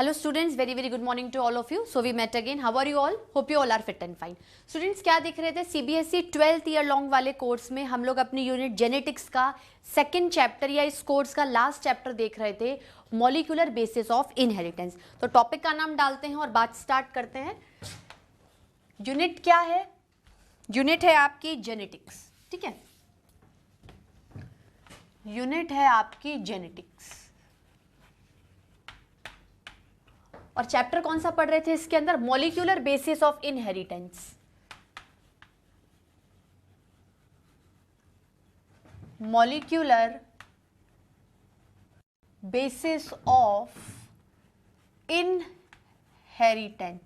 Hello students, very good morning to all of you. So we met again. How are you all? Hope you all are fit and fine. Students क्या देख रहे थे CBSE 12th year long वाले course में हम लोग अपनी unit genetics का सेकंड चैप्टर या इस कोर्स का लास्ट चैप्टर देख रहे थे, मॉलिक्यूलर बेसिस ऑफ इनहेरिटेंस. तो टॉपिक का नाम डालते हैं और बात स्टार्ट करते हैं. यूनिट क्या है? यूनिट है आपकी जेनेटिक्स. ठीक है, यूनिट है आपकी जेनेटिक्स. और चैप्टर कौन सा पढ़ रहे थे इसके अंदर? Molecular basis of inheritance. Molecular basis of inheritance.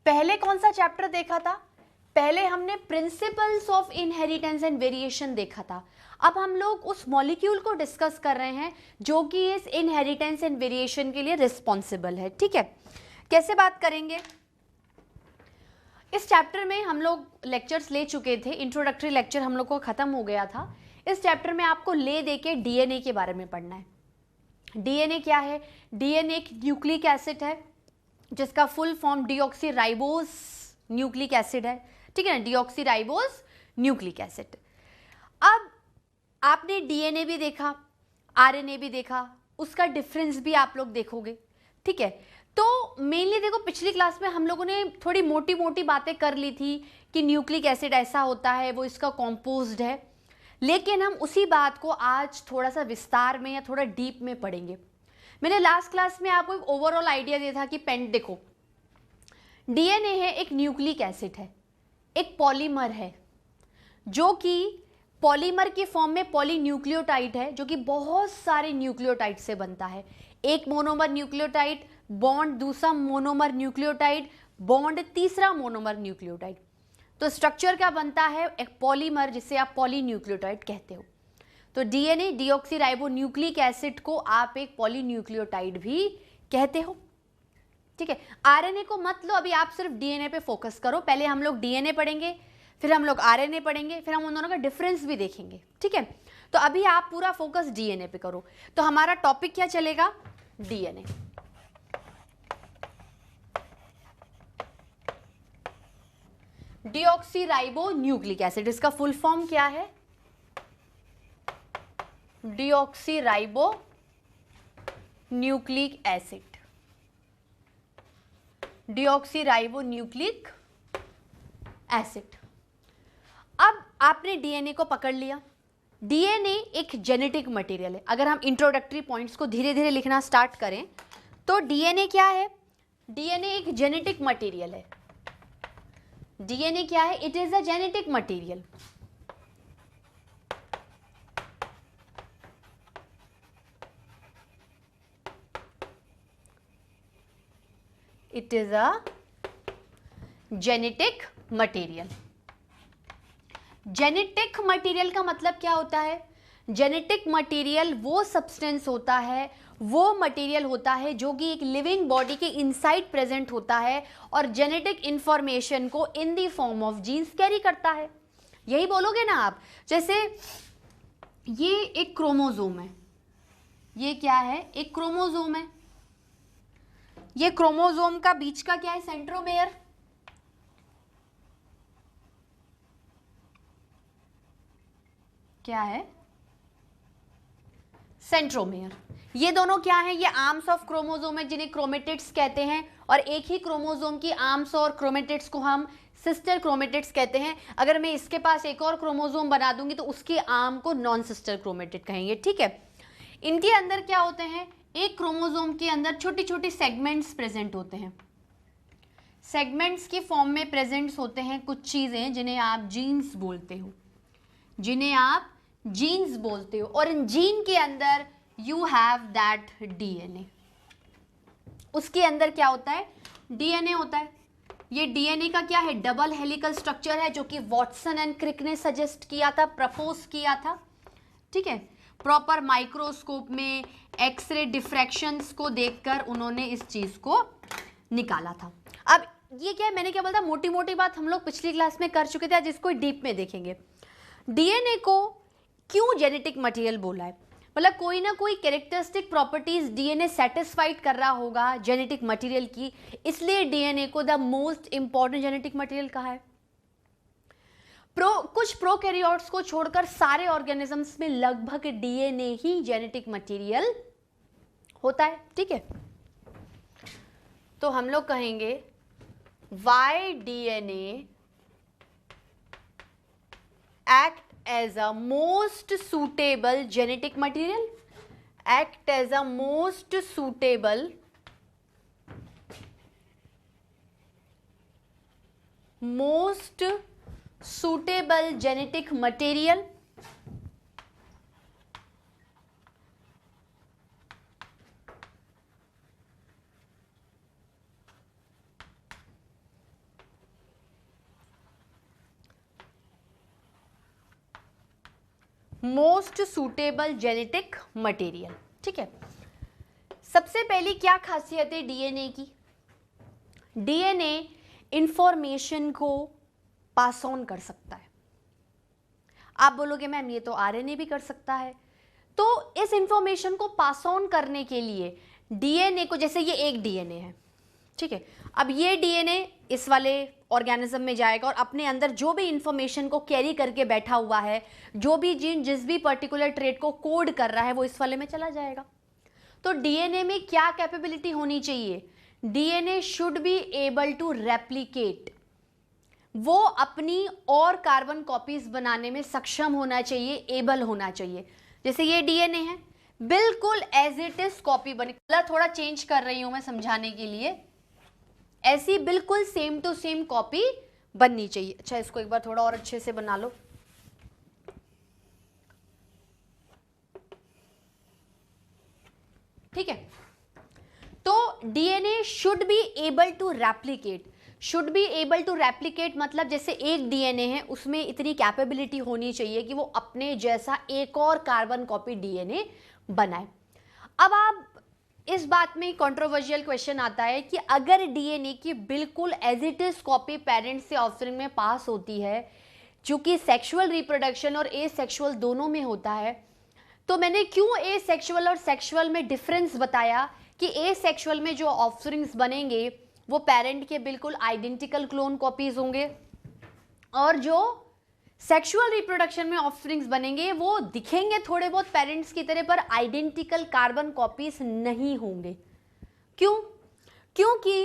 पहले कौन सा चैप्टर देखा था? पहले हमने principles of inheritance and variation देखा था. अब हम लोग उस मॉलिक्यूल को डिस्कस कर रहे हैं जो कि इस इनहेरिटेंस एंड वेरिएशन के लिए रिस्पॉन्सिबल है. ठीक है, कैसे बात करेंगे? इस चैप्टर में हम लोग लेक्चर्स ले चुके थे. इंट्रोडक्टरी लेक्चर हम लोग को खत्म हो गया था. इस चैप्टर में आपको ले दे के डीएनए के बारे में पढ़ना है. डीएनए क्या है? डीएनए एक न्यूक्लिक एसिड है जिसका full form deoxyribose nucleic acid है. ठीक है ना, डीऑक्सीराइबोस न्यूक्लिक एसिड. अब आपने डीएनए भी देखा, आरएनए भी देखा, उसका डिफरेंस भी आप लोग देखोगे. ठीक है, तो मेनली देखो पिछली क्लास में हम लोगों ने थोड़ी मोटी मोटी बातें कर ली थी कि न्यूक्लिक एसिड ऐसा होता है, वो इसका कॉम्पोज्ड है. लेकिन हम उसी बात को आज थोड़ा सा विस्तार में या थोड़ा डीप में पढ़ेंगे. मैंने लास्ट क्लास में आपको एक ओवरऑल आइडिया दिया था कि देखो डीएनए है, एक न्यूक्लिक एसिड है, एक पॉलीमर है जो कि पॉलीमर की फॉर्म में पॉलीन्यूक्लियोटाइड है जो कि बहुत सारे न्यूक्लियोटाइड से बनता है. एक मोनोमर न्यूक्लियोटाइड बॉन्ड, दूसरा मोनोमर न्यूक्लियोटाइड बॉन्ड, तीसरा मोनोमर न्यूक्लियोटाइड. तो स्ट्रक्चर क्या बनता है? एक पॉलीमर जिसे आप पॉलीन्यूक्लियोटाइड कहते हो. तो डीएनए डीऑक्सीराइबो न्यूक्लिक एसिड को आप एक पॉलीन्यूक्लियोटाइड भी कहते हो. ठीक है, आरएनए को मत लो, अभी आप सिर्फ डीएनए पे फोकस करो. पहले हम लोग डीएनए पढ़ेंगे, फिर हम लोग आरएनए पढ़ेंगे, फिर हम उन दोनों का डिफरेंस भी देखेंगे. ठीक है, तो अभी आप पूरा फोकस डीएनए पे करो. तो हमारा टॉपिक क्या चलेगा? डीएनए. डीऑक्सीराइबो न्यूक्लिक एसिड, इसका फुल फॉर्म क्या है? Deoxyribo nucleic acid. Deoxyribo nucleic acid. अब आपने डीएनए को पकड़ लिया. डीएनए एक जेनेटिक मटेरियल है. अगर हम इंट्रोडक्टरी पॉइंट्स को धीरे धीरे लिखना स्टार्ट करें तो डीएनए क्या है? डीएनए एक जेनेटिक मटेरियल है. डीएनए क्या है? It is a genetic material. It is a genetic material. Genetic material का मतलब क्या होता है? जेनेटिक मटेरियल वो सब्सटेंस होता है, वो मटेरियल होता है जो कि एक लिविंग बॉडी के इनसाइड प्रेजेंट होता है और जेनेटिक इंफॉर्मेशन को in the form of genes carry करता है. यही बोलोगे ना आप. जैसे ये एक क्रोमोसोम है. ये क्या है? एक क्रोमोसोम है. ये क्रोमोसोम का बीच का क्या है? सेंट्रोमेयर. क्या है? सेंट्रोमेयर. ये दोनों क्या है? ये आर्म्स ऑफ क्रोमोसोम है जिन्हें क्रोमेटिड्स कहते हैं. और एक ही क्रोमोसोम की आर्म्स और क्रोमेटिड्स को हम सिस्टर क्रोमेटिड्स कहते हैं. अगर मैं इसके पास एक और क्रोमोसोम बना दूंगी तो उसकी आर्म को नॉन सिस्टर क्रोमेटिड कहेंगे. ठीक है, इनके अंदर क्या होते हैं? एक क्रोमोसोम के अंदर छोटी छोटी सेगमेंट्स प्रेजेंट होते हैं. सेगमेंट्स की फॉर्म में प्रेजेंट्स होते हैं कुछ चीजें जिन्हें आप जीन्स बोलते हो. जिन्हें आप जीन्स बोलते हो. और इन जीन के अंदर यू हैव दैट डीएनए. उसके अंदर क्या होता है? डीएनए होता है. ये डीएनए का क्या है? डबल हेलिकल स्ट्रक्चर है जो कि वॉटसन एंड क्रिक ने सजेस्ट किया था, प्रपोज किया था. ठीक है, प्रॉपर माइक्रोस्कोप में एक्सरे डिफ्रैक्शंस को देखकर उन्होंने इस चीज को निकाला था. अब ये क्या है? मैंने क्या बोला था? मोटी मोटी बात हम लोग पिछली क्लास में कर चुके थे, आज इसको डीप में देखेंगे. डीएनए को क्यों जेनेटिक मटेरियल बोला है? मतलब कोई ना कोई कैरेक्टरिस्टिक प्रॉपर्टीज डीएनए सेटिस्फाइड कर रहा होगा जेनेटिक मटेरियल की, इसलिए डीएनए को the most important genetic material कहा है। कुछ प्रोकैरियोट्स को छोड़कर सारे ऑर्गेनिजम्स में लगभग डीएनए ही जेनेटिक मटेरियल होता है, ठीक है। तो हम लोग कहेंगे why DNA act as a most suitable genetic material, act as a most suitable genetic material most suitable genetic material, ठीक है। सबसे पहली क्या खासियत है डीएनए की? डीएनए इंफॉर्मेशन को पास ऑन कर सकता है। आप बोलोगे मैम ये तो आरएनए भी कर सकता है, तो इस इंफॉर्मेशन को पास ऑन करने के लिए डीएनए को, जैसे ये एक डीएनए है, ठीक है, अब ये डीएनए इस वाले ऑर्गेनिज्म में जाएगा और अपने अंदर जो भी इंफॉर्मेशन को कैरी करके बैठा हुआ है, जो भी जीन जिस भी पर्टिकुलर ट्रेट को कोड कर रहा है, वो इस वाले में चला जाएगा। तो डीएनए में क्या कैपेबिलिटी होनी चाहिए? DNA should be able to replicate, वो अपनी और कार्बन कॉपीज बनाने में सक्षम होना चाहिए, एबल होना चाहिए। जैसे ये डीएनए है, बिल्कुल एज इट इज कॉपी बनी, थोड़ा चेंज कर रही हूं मैं समझाने के लिए, ऐसी बिल्कुल सेम टू सेम कॉपी बननी चाहिए। अच्छा, इसको एक बार थोड़ा और अच्छे से बना लो। ठीक है, तो DNA should be able to replicate. Should be able to replicate मतलब जैसे एक डीएनए है, उसमें इतनी कैपेबिलिटी होनी चाहिए कि वो अपने जैसा एक और कार्बन कॉपी डीएनए बनाए। अब आप इस बात में कंट्रोवर्शियल क्वेश्चन आता है कि अगर डीएनए की बिल्कुल as it is copy parents से ऑफस्प्रिंग में पास होती है, चूंकि सेक्सुअल रिप्रोडक्शन और एसेक्सुअल दोनों में होता है, तो मैंने क्यों एसेक्सुअल और सेक्सुअल में डिफरेंस बताया कि एसेक्सुअल में जो ऑफस्प्रिंग्स बनेंगे वो पेरेंट के बिल्कुल आइडेंटिकल क्लोन कॉपीज होंगे, और जो सेक्सुअल रिप्रोडक्शन में ऑफस्प्रिंग्स बनेंगे वो दिखेंगे थोड़े बहुत पेरेंट्स की तरह, पर आइडेंटिकल कार्बन कॉपीज नहीं होंगे। क्यों? क्योंकि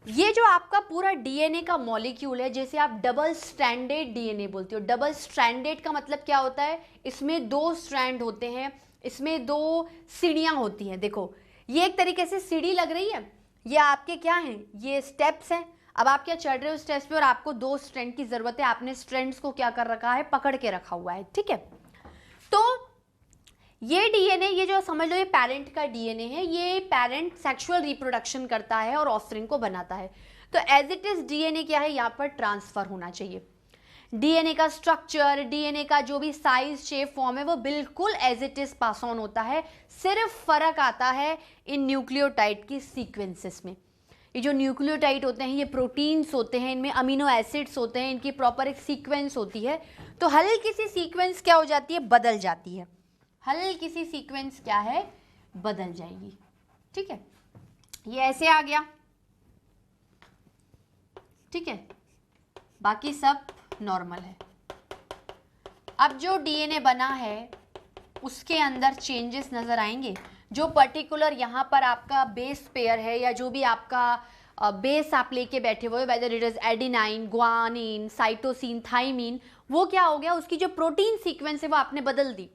ये जो आपका पूरा डीएनए का मॉलिक्यूल है, जैसे आप डबल स्ट्रैंडेड डीएनए बोलते हो। डबल स्ट्रैंडेड का मतलब क्या होता है? इसमें दो स्ट्रैंड होते हैं, इसमें दो सीढ़ियां होती हैं। देखो, ये एक तरीके से सीढ़ी लग रही है, ये आपके क्या हैं? ये स्टेप्स हैं। अब आप क्या चढ़ रहे हो स्टेप्स पे और आपको दो स्ट्रैंड की जरूरत है, आपने स्ट्रैंड्स को क्या कर रखा है? पकड़ के रखा हुआ है, ठीक है। तो ये डीएनए, ये जो समझ लो ये पेरेंट का डीएनए है, ये पेरेंट सेक्सुअल रिप्रोडक्शन करता है और ऑफस्प्रिंग को बनाता है। तो एज इट इज डीएनए क्या है? यहाँ पर ट्रांसफर होना चाहिए। डीएनए का स्ट्रक्चर, डीएनए का जो भी साइज, शेप, फॉर्म है, वो बिल्कुल as it is pass on होता है। सिर्फ फर्क आता है इन न्यूक्लियोटाइड की सीक्वेंसेस में। ये जो न्यूक्लियोटाइड होते हैं, ये प्रोटीन्स होते हैं, इनमें अमीनो एसिड्स होते हैं, इनकी प्रॉपर एक सीक्वेंस होती है। तो हल्की सी सीक्वेंस क्या हो जाती है? बदल जाती है। हल्की सी सीक्वेंस क्या है? बदल जाएगी, ठीक है। ये ऐसे आ गया, ठीक है, बाकी सब नॉर्मल है। अब जो डीएनए बना है उसके अंदर चेंजेस नजर आएंगे। जो पर्टिकुलर यहाँ पर आपका बेस पेयर है, या जो भी आपका बेस आप लेके बैठे हुए, whether it is adenine, guanine, cytosine, thymine, वो क्या हो गया? उसकी जो प्रोटीन सीक्वेंस है वो आपने बदल दी।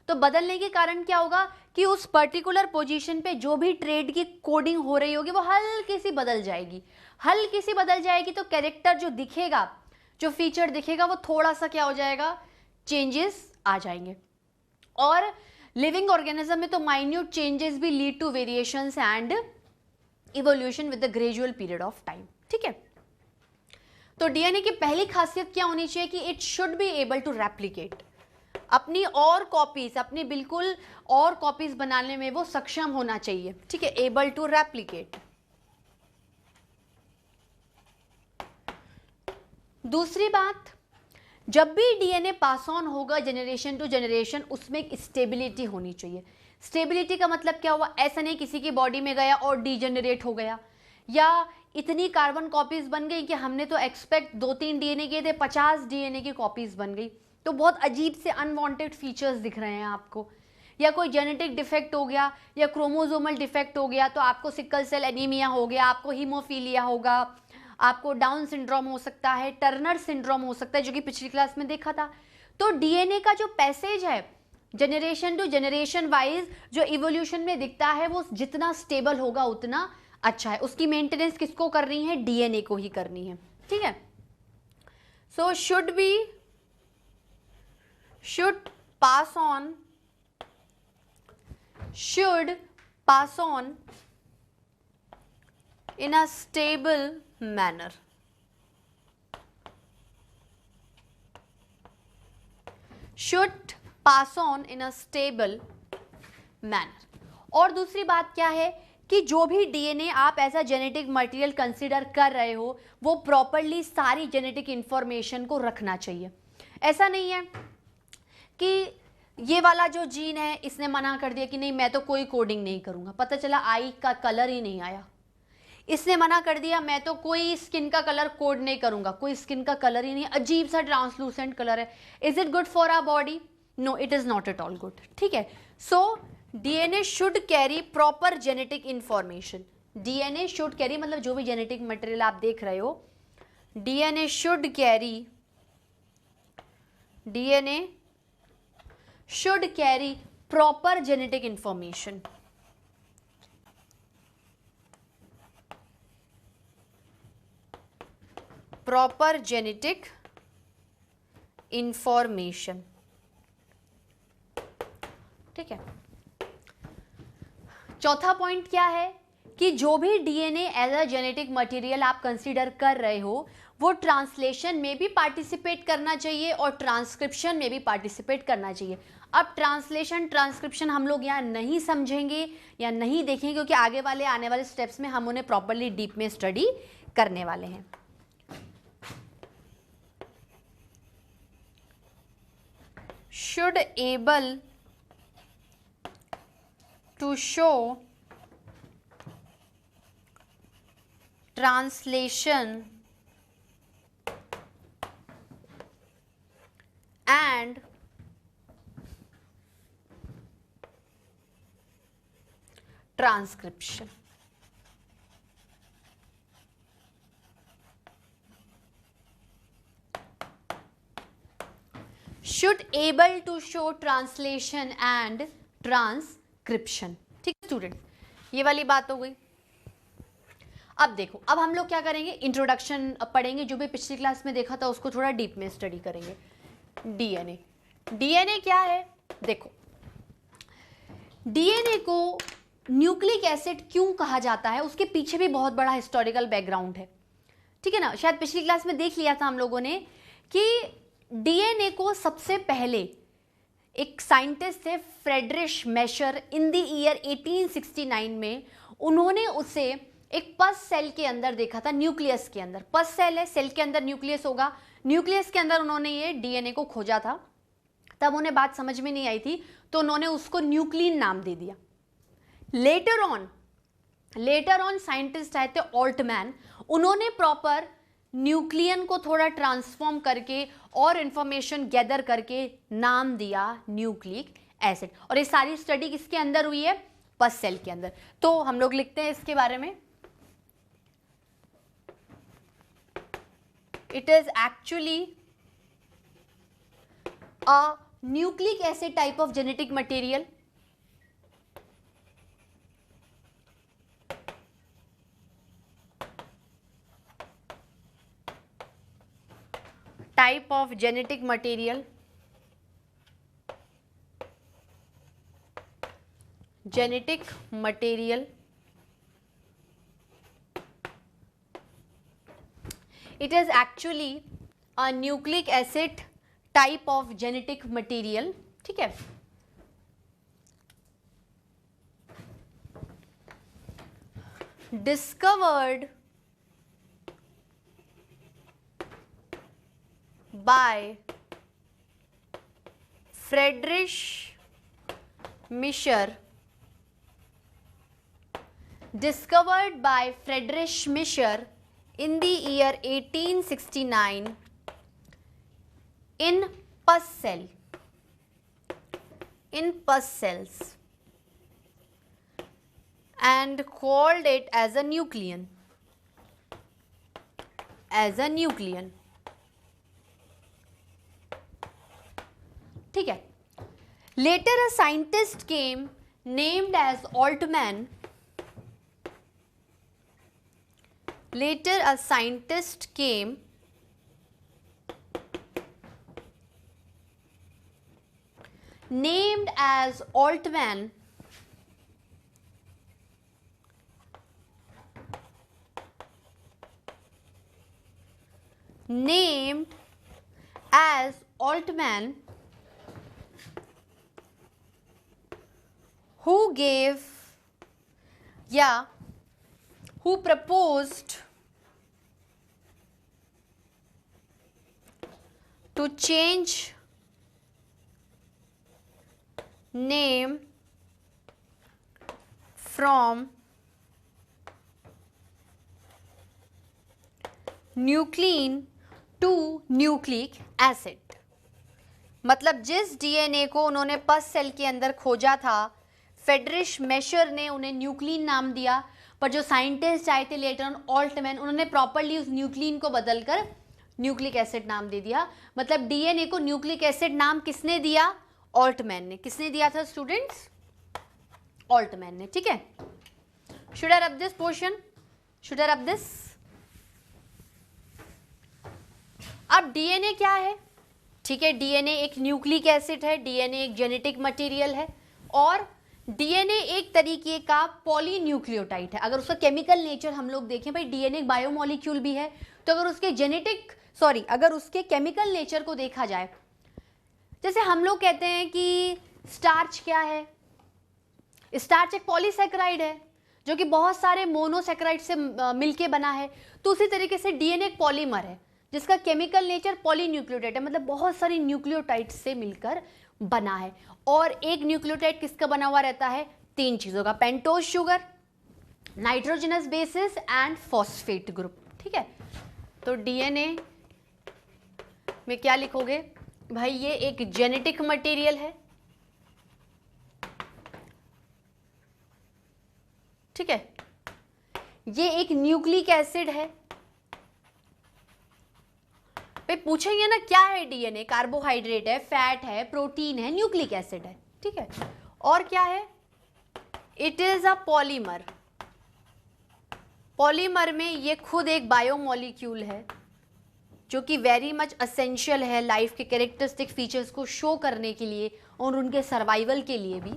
तो बदलने के कारण क्या होगा कि उस पर्टिकुलर पोजीशन पे जो भी ट्रेड की कोडिंग हो रही होगी वो हल्की सी बदल जाएगी। हल्की सी बदल जाएगी तो कैरेक्टर जो दिखेगा, जो फीचर दिखेगा, वो थोड़ा सा क्या हो जाएगा? चेंजेस आ जाएंगे। और लिविंग ऑर्गेनिज्म में तो माइन्यूट चेंजेस भी lead to variations and evolution with the gradual period of time, ठीक है। तो डीएनए की पहली खासियत क्या होनी चाहिए कि it should be able to replicate. अपनी और कॉपीज, अपनी बिल्कुल और कॉपीज बनाने में वो सक्षम होना चाहिए, ठीक है, एबल टू रेप्लिकेट। दूसरी बात, जब भी डीएनए पास ऑन होगा जनरेशन टू जनरेशन, उसमें एक स्टेबिलिटी होनी चाहिए। स्टेबिलिटी का मतलब क्या हुआ, ऐसा नहीं किसी की बॉडी में गया और डीजेनरेट हो गया, या इतनी कार्बन कॉपीज बन गई कि हमने तो एक्सपेक्ट 2-3 डीएनए किए थे, 50 डीएनए की कॉपीज बन गई, तो बहुत अजीब से अनवांटेड फीचर्स दिख रहे हैं आपको। या कोई जेनेटिक डिफेक्ट हो गया या क्रोमोसोमल डिफेक्ट हो गया, तो आपको सिकल सेल एनीमिया हो गया, आपको हीमोफीलिया होगा, आपको डाउन सिंड्रोम हो सकता है, टर्नर सिंड्रोम हो सकता है, जो कि पिछली क्लास में देखा था। तो डीएनए का जो पैसेज है जनरेशन टू जनरेशन वाइज जो इवोल्यूशन में दिखता है, वो जितना स्टेबल होगा उतना अच्छा है। उसकी मेंटेनेंस किसको करनी है, डीएनए को ही करनी है, ठीक है। सो should pass on in a stable manner. Should pass on in a stable manner. और दूसरी बात क्या है कि जो भी डीएनए आप ऐसा जेनेटिक मटेरियल कंसीडर कर रहे हो, वो प्रॉपरली सारी जेनेटिक इंफॉर्मेशन को रखना चाहिए। ऐसा नहीं है कि ये वाला जो जीन है इसने मना कर दिया कि नहीं मैं तो कोई कोडिंग नहीं करूंगा, पता चला आई का कलर ही नहीं आया। इसने मना कर दिया मैं तो कोई स्किन का कलर कोड नहीं करूंगा, कोई स्किन का कलर ही नहीं, अजीब सा ट्रांसलूसेंट कलर है। Is it good for our body? No, it is not at all good, ठीक है। So DNA should carry proper genetic information. DNA should carry मतलब जो भी जेनेटिक मटेरियल आप देख रहे हो, DNA should carry proper genetic information. Proper genetic information, ठीक है। चौथा पॉइंट क्या है कि जो भी DNA as a genetic material आप कंसीडर कर रहे हो, वो ट्रांसलेशन में भी पार्टिसिपेट करना चाहिए और ट्रांसक्रिप्शन में भी पार्टिसिपेट करना चाहिए। अब ट्रांसक्रिप्शन हम लोग यहाँ नहीं समझेंगे या नहीं देखेंगे, क्योंकि आगे वाले आने वाले स्टेप्स में हम उन्हें प्रॉपरली डीप में स्टडी करने वाले हैं। Should able to show translation and transcription. Should able to show translation and transcription, ठीक है स्टूडेंट, ये वाली बात हो गई। अब देखो, अब हम लोग क्या करेंगे, इंट्रोडक्शन पढ़ेंगे, जो भी पिछली क्लास में देखा था उसको थोड़ा डीप में स्टडी करेंगे। डीएनए क्या है, देखो डीएनए को न्यूक्लिक एसिड क्यों कहा जाता है, उसके पीछे भी बहुत बड़ा हिस्टोरिकल बैकग्राउंड है, ठीक है ना। शायद पिछली क्लास में देख लिया था हम लोगों ने कि डीएनए को सबसे पहले एक साइंटिस्ट थे Friedrich measure, in the year 1869 में उन्होंने उसे एक पस सेल के अंदर देखा था, न्यूक्लियस के अंदर। पस सेल है, सेल के अंदर न्यूक्लियस होगा, न्यूक्लियस के अंदर उन्होंने ये डीएनए को खोजा था। तब उन्हें बात समझ में नहीं आई थी, तो उन्होंने उसको न्यूक्लिन नाम दे दिया। लेटर ऑन साइंटिस्ट आए थे ऑल्टमैन, उन्होंने प्रॉपर न्यूक्लियन को थोड़ा ट्रांसफॉर्म करके और इंफॉर्मेशन गैदर करके नाम दिया न्यूक्लिक एसिड। और ये सारी स्टडी किसके अंदर हुई है, पस सेल के अंदर। तो हम लोग लिखते हैं इसके बारे में, it is actually a nucleic acid type of genetic material type of genetic material it is actually a nucleic acid type of genetic material, ठीक है। discovered by Friedrich Miescher, discovered by Friedrich Mischer in the year 1869 in pus cells and called it as a nucleon. ठीक है. Later a scientist came named as Altman. Later a scientist came named as Altman who proposed to change name from nuclein to nucleic acid. मतलब जिस DNA को उन्होंने पस cell के अंदर खोजा था, फ्रेडरिश मेशर ने उन्हें न्यूक्लिन नाम दिया, पर जो साइंटिस्ट आए थे लेटर ऑन ऑल्टमैन, उन्होंने प्रॉपर्ली उस न्यूक्लिन को बदलकर न्यूक्लिक एसिड नाम दे दिया. मतलब डीएनए को न्यूक्लिक एसिड नाम किसने दिया? ऑल्टमैन ने. किसने दिया था स्टूडेंट्स? ऑल्टमैन ने. ठीक है. Should I rub this portion? Should I rub this? अब डीएनए क्या है? ठीक है, डीएनए एक न्यूक्लिक एसिड है, डीएनए एक जेनेटिक मटेरियल है, और डीएनए एक तरीके का पॉलीन्यूक्लियोटाइड है. अगर उसका केमिकल नेचर हम लोग देखें, भाई डीएनए एक बायोमोलिक्यूल भी है, तो अगर उसके केमिकल नेचर को देखा जाए, जैसे हम लोग कहते हैं कि स्टार्च क्या है? स्टार्च एक पॉलीसैकेराइड है जो कि बहुत सारे मोनोसैकेराइड से मिलके बना है. तो उसी तरीके से डीएनए एक पॉलीमर है जिसका केमिकल नेचर पॉलीन्यूक्लियोटाइड है, मतलब बहुत सारी न्यूक्लियोटाइड से मिलकर बना है. और एक न्यूक्लियोटाइड किसका बना हुआ रहता है? 3 चीजों का, pentose sugar, nitrogenous bases and phosphate group. ठीक है. तो डीएनए में क्या लिखोगे? भाई ये एक जेनेटिक मटेरियल है. ठीक है. ये एक न्यूक्लिक एसिड है. भाई पूछेंगे ना क्या है डीएनए? कार्बोहाइड्रेट है, फैट है, प्रोटीन है, न्यूक्लिक एसिड है. ठीक है. और क्या है? It is a polymer. Polymer में ये खुद एक बायोमोलिक्यूल है जो कि वेरी मच असेंशियल है लाइफ के कैरेक्टरिस्टिक फीचर्स को शो करने के लिए और उनके सर्वाइवल के लिए भी.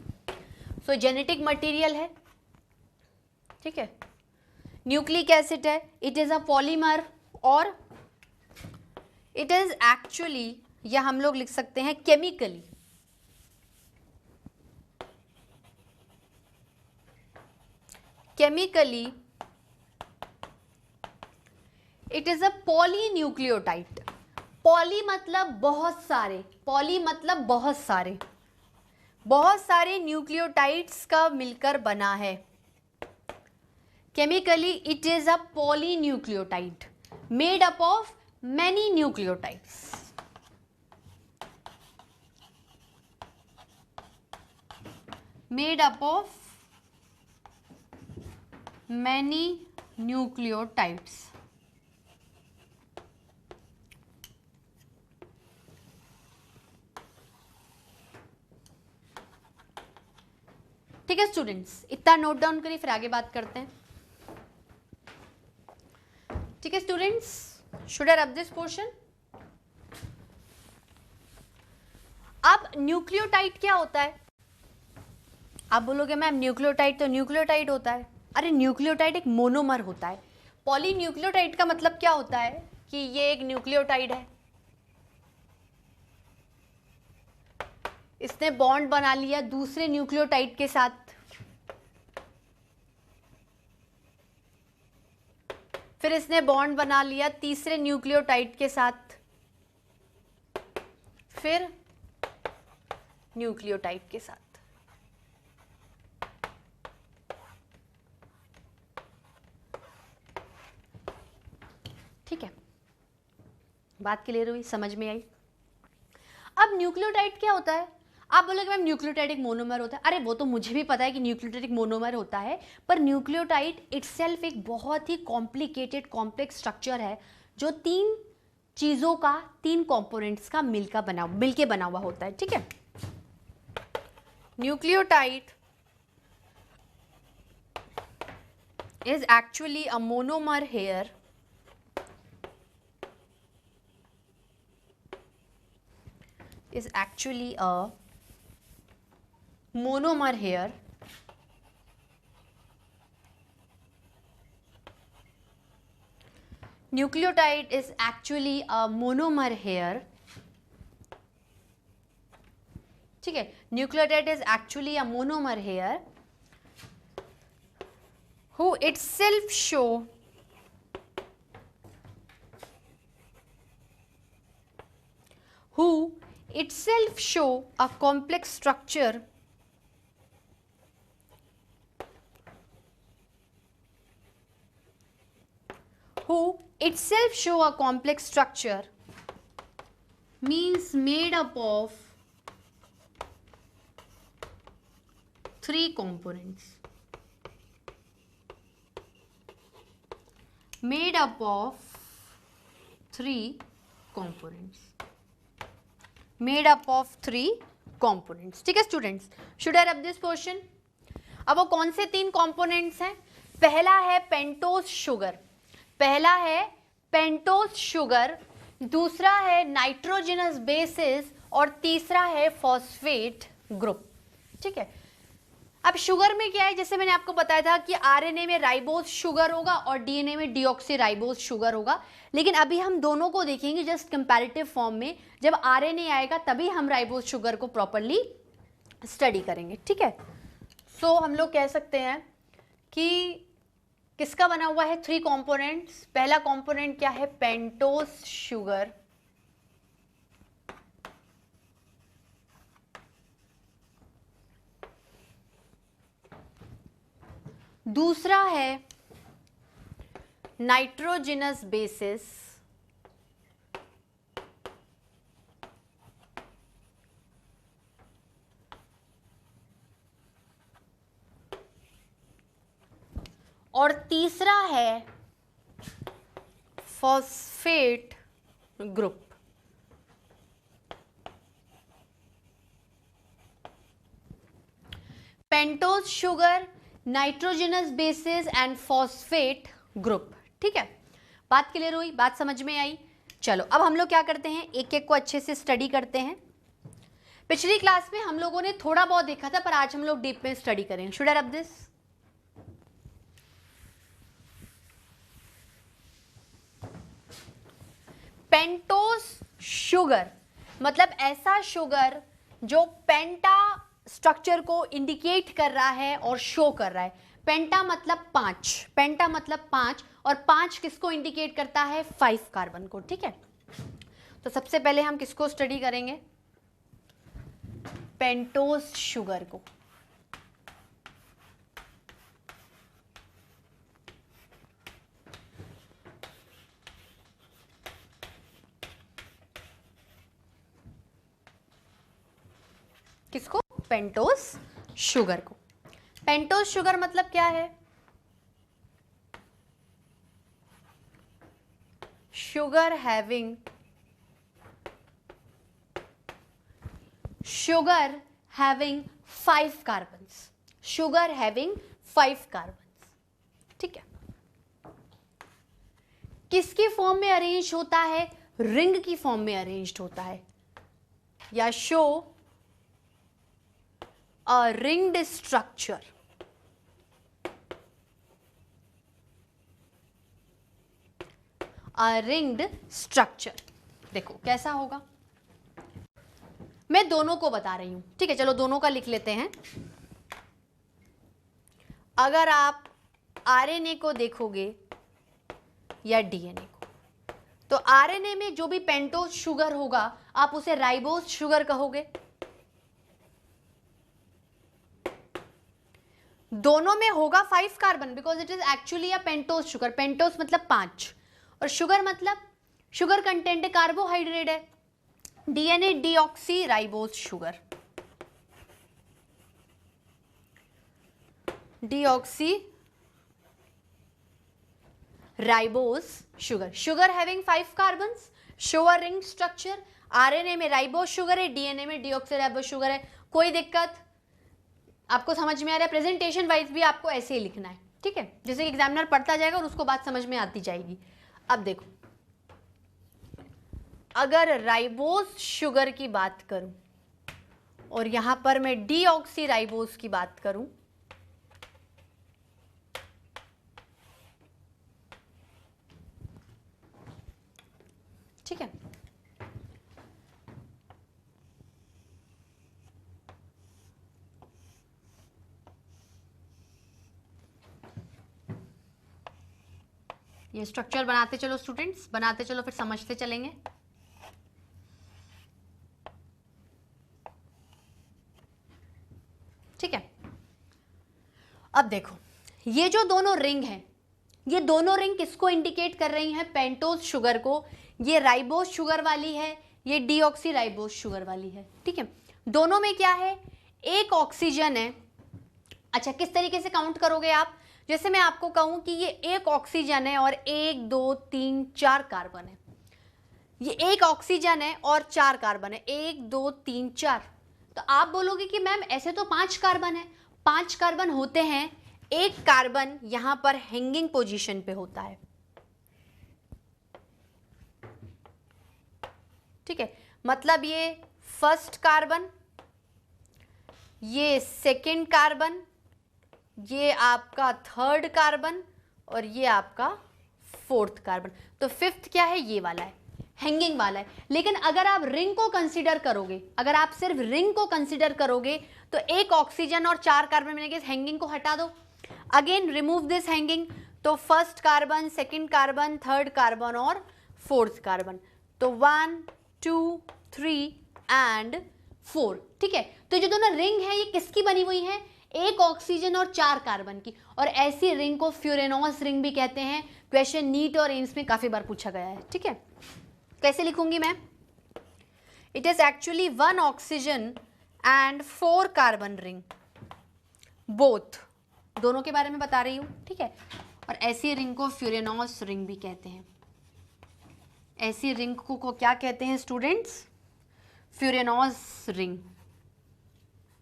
सो जेनेटिक मटेरियल है. ठीक है. न्यूक्लिक एसिड है, इट इज अ पॉलीमर, और इट इज एक्चुअली, या हम लोग लिख सकते हैं chemically, it is a polynucleotide. Poly मतलब बहुत सारे, बहुत सारे न्यूक्लियोटाइड्स का मिलकर बना है. Chemically it is a polynucleotide made up of many nucleotides. Made up of many nucleotides. ठीक है स्टूडेंट्स, इतना नोट डाउन करिए, फिर आगे बात करते हैं. ठीक है students, should I rub this portion? अब न्यूक्लियोटाइड क्या होता है? आप बोलोगे मैम न्यूक्लियोटाइड तो न्यूक्लियोटाइड होता है. अरे न्यूक्लियोटाइड एक मोनोमर होता है. पॉलीन्यूक्लियोटाइड का मतलब क्या होता है कि ये एक न्यूक्लियोटाइड है, इसने बॉन्ड बना लिया दूसरे न्यूक्लियोटाइड के साथ, फिर इसने बॉन्ड बना लिया तीसरे न्यूक्लियोटाइड के साथ, फिर न्यूक्लियोटाइड के साथ। ठीक है, बात क्लियर हुई, समझ में आई। अब न्यूक्लियोटाइड क्या होता है? आप बोलोगे मैम न्यूक्लियोटाइड एक मोनोमर होता है। अरे वो तो मुझे भी पता है कि न्यूक्लियोटाइड एक मोनोमर होता है, पर न्यूक्लियोटाइड इटसेल्फ एक बहुत ही कॉम्प्लिकेटेड कॉम्प्लेक्स स्ट्रक्चर है जो तीन चीजों का, तीन कंपोनेंट्स का मिलके बना हुआ होता है। ठीक है, nucleotide is actually a monomer here is actually a monomer here nucleotide is actually a monomer here। ठीक है, nucleotide is actually a monomer here who itself show a complex structure means made up of three components, ठीक है students, should I rub this question. अब वो कौन से तीन components हैं? पहला है पेंटोस शुगर, दूसरा है नाइट्रोजनस बेसिस और तीसरा है फॉस्फेट ग्रुप। ठीक है, अब शुगर में क्या है, जैसे मैंने आपको बताया था कि आरएनए में राइबोज शुगर होगा और डीएनए में डीऑक्सीराइबोज शुगर होगा, लेकिन अभी हम दोनों को देखेंगे जस्ट कंपैरेटिव फॉर्म में। जब आरएनए आएगा तभी हम राइबोज शुगर को प्रॉपर्ली स्टडी करेंगे। ठीक है, सो हम लोग कह सकते हैं कि किसका बना हुआ है? Three components. पहला कंपोनेंट क्या है? पेंटोस शुगर, दूसरा है नाइट्रोजनस बेसिस, और तीसरा है phosphate group. Pentose sugar, nitrogenous bases and phosphate group. ठीक है, बात क्लियर हुई, बात समझ में आई। चलो अब हम लोग क्या करते हैं, एक एक को अच्छे से स्टडी करते हैं। पिछली क्लास में हम लोगों ने थोड़ा बहुत देखा था, पर आज हम लोग डीप में स्टडी करेंगे। Should I rub this? Pentose sugar मतलब ऐसा शुगर जो पेंटा स्ट्रक्चर को इंडिकेट कर रहा है और शो कर रहा है। पेंटा मतलब पांच, और पांच किसको इंडिकेट करता है? 5 कार्बन को। ठीक है, तो सबसे पहले हम किसको स्टडी करेंगे? पेंटोस शुगर को। किसको? पेंटोस शुगर को। पेंटोस शुगर मतलब क्या है? Sugar having 5 carbons, sugar having 5 carbons. ठीक है, किसकी फॉर्म में अरेंज होता है? रिंग की फॉर्म में अरेंज्ड होता है, या शो a ringed structure। देखो कैसा होगा, मैं दोनों को बता रही हूं। ठीक है, चलो दोनों का लिख लेते हैं। अगर आप आरएनए को देखोगे या डीएनए को, तो आरएनए में जो भी पेंटोस शुगर होगा आप उसे राइबोज शुगर कहोगे, दोनों में होगा 5 carbon because it is actually a pentose sugar. Pentose मतलब 5 और शुगर मतलब शुगर कंटेंट है, कार्बोहाइड्रेट है। DNA deoxy ribose sugar, deoxy ribose sugar. Sugar having 5 carbons, show a ring structure. RNA में राइबोज शुगर है, डीएनए में deoxy ribose sugar है। कोई दिक्कत? आपको समझ में आ रहा है? प्रेजेंटेशन वाइज भी आपको ऐसे ही लिखना है, ठीक है, जैसे कि एग्जामिनर पढ़ता जाएगा और उसको बात समझ में आती जाएगी। अब देखो, अगर राइबोज शुगर की बात करूं और यहां पर मैं डीऑक्सी राइबोज की बात करूं, ठीक है, ये स्ट्रक्चर बनाते चलो स्टूडेंट्स, बनाते चलो, फिर समझते चलेंगे। ठीक है, अब देखो ये जो दोनों रिंग हैं, ये दोनों रिंग किसको इंडिकेट कर रही हैं? पेंटोज शुगर को। ये राइबोज शुगर वाली है, ये डीऑक्सी राइबोज शुगर वाली है, ठीक है। दोनों में क्या है? एक ऑक्सीजन है। अच्छा, किस तरीके से काउंट करोगे आप? जैसे मैं आपको कहूं कि ये एक ऑक्सीजन है और 1 2 3 4 कार्बन है। ये एक ऑक्सीजन है और 4 कार्बन है, 1 2 3 4। तो आप बोलोगे कि मैम ऐसे तो 5 कार्बन है। 5 कार्बन होते हैं, एक कार्बन यहां पर हैंगिंग पोजीशन पे होता है, ठीक है। मतलब ये फर्स्ट कार्बन, ये सेकेंड कार्बन, ये आपका थर्ड कार्बन और ये आपका फोर्थ कार्बन। तो फिफ्थ क्या है? ये वाला है, हैंगिंग वाला है। लेकिन अगर आप रिंग को कंसीडर करोगे, अगर आप सिर्फ रिंग को कंसीडर करोगे तो एक ऑक्सीजन और 4 कार्बन मिलेंगे, इस हैंगिंग को हटा दो, अगेन रिमूव दिस हैंगिंग, तो first carbon, second carbon, third carbon और फोर्थ कार्बन। तो 1 2 3 एंड 4, ठीक है। तो जो दोनों रिंग है ये किसकी बनी हुई है? एक ऑक्सीजन और 4 कार्बन की। और ऐसी रिंग को फ्यूरेनोस रिंग भी कहते हैं। क्वेश्चन नीट और एम्स में काफी बार पूछा गया है, ठीक है। कैसे लिखूंगी मैं? It is actually 1 oxygen and 4 carbon ring, both, दोनों के बारे में बता रही हूं, ठीक है। और ऐसी रिंग को फ्यूरेनोस रिंग भी कहते हैं। ऐसी रिंग को क्या कहते हैं students? Furanose ring,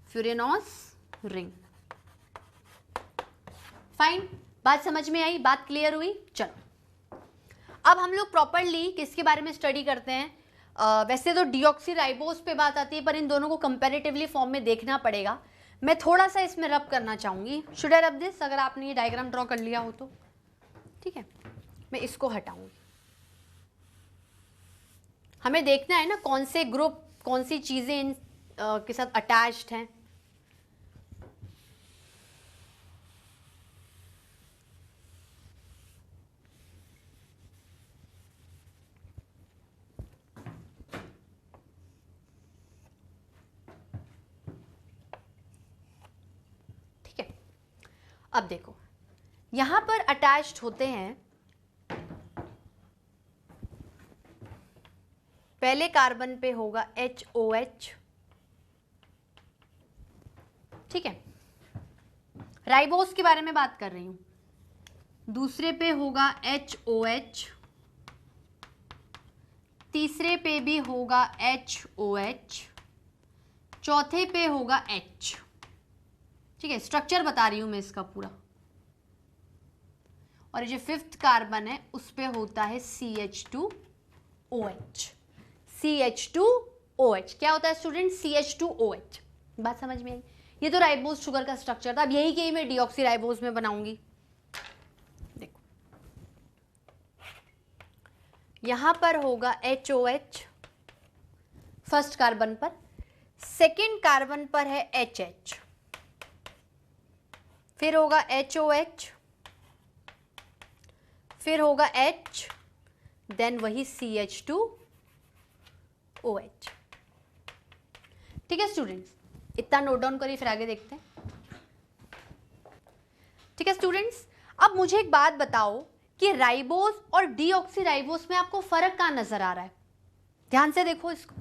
furanose ring. Fine, बात समझ में आई? बात क्लियर हुई? चलो अब हम लोग प्रॉपरली किसके बारे में स्टडी करते हैं। वैसे तो डीऑक्सी राइबोज पे बात आती है, पर इन दोनों को कंपैरेटिवली फॉर्म में देखना पड़ेगा। मैं थोड़ा सा इसमें रब करना चाहूंगी। Should I rub this? अगर आपने ये डायग्राम ड्रॉ कर लिया हो तो, ठीक है, मैं इसको हटाऊंगी। हमें देखना है ना कौन से ग्रुप, कौन सी चीजें इन के साथ अटैच्ड हैं। अब देखो यहां पर अटैच्ड होते हैं, पहले कार्बन पे होगा HOH, ठीक है, राइबोस के बारे में बात कर रही हूं। दूसरे पे होगा HOH, तीसरे पे भी होगा HOH, चौथे पे होगा H, ठीक है। स्ट्रक्चर बता रही हूं मैं इसका पूरा। और जो फिफ्थ कार्बन है उस पे होता है CH2OH। CH2OH क्या होता है स्टूडेंट? CH2OH। बात समझ में आई? ये तो राइबोज शुगर का स्ट्रक्चर था। अब यही के मैं डीऑक्सी राइबोज में बनाऊंगी। देखो यहां पर होगा HOH फर्स्ट कार्बन पर, सेकेंड कार्बन पर है HH, फिर होगा HOH, फिर होगा H, देन वही CH2OH, ठीक है स्टूडेंट्स। इतना नोट डाउन करिए, फिर आगे देखते हैं। ठीक है स्टूडेंट्स, अब मुझे एक बात बताओ कि राइबोस और डीऑक्सीराइबोस में आपको फर्क कहाँ नजर आ रहा है? ध्यान से देखो इसको।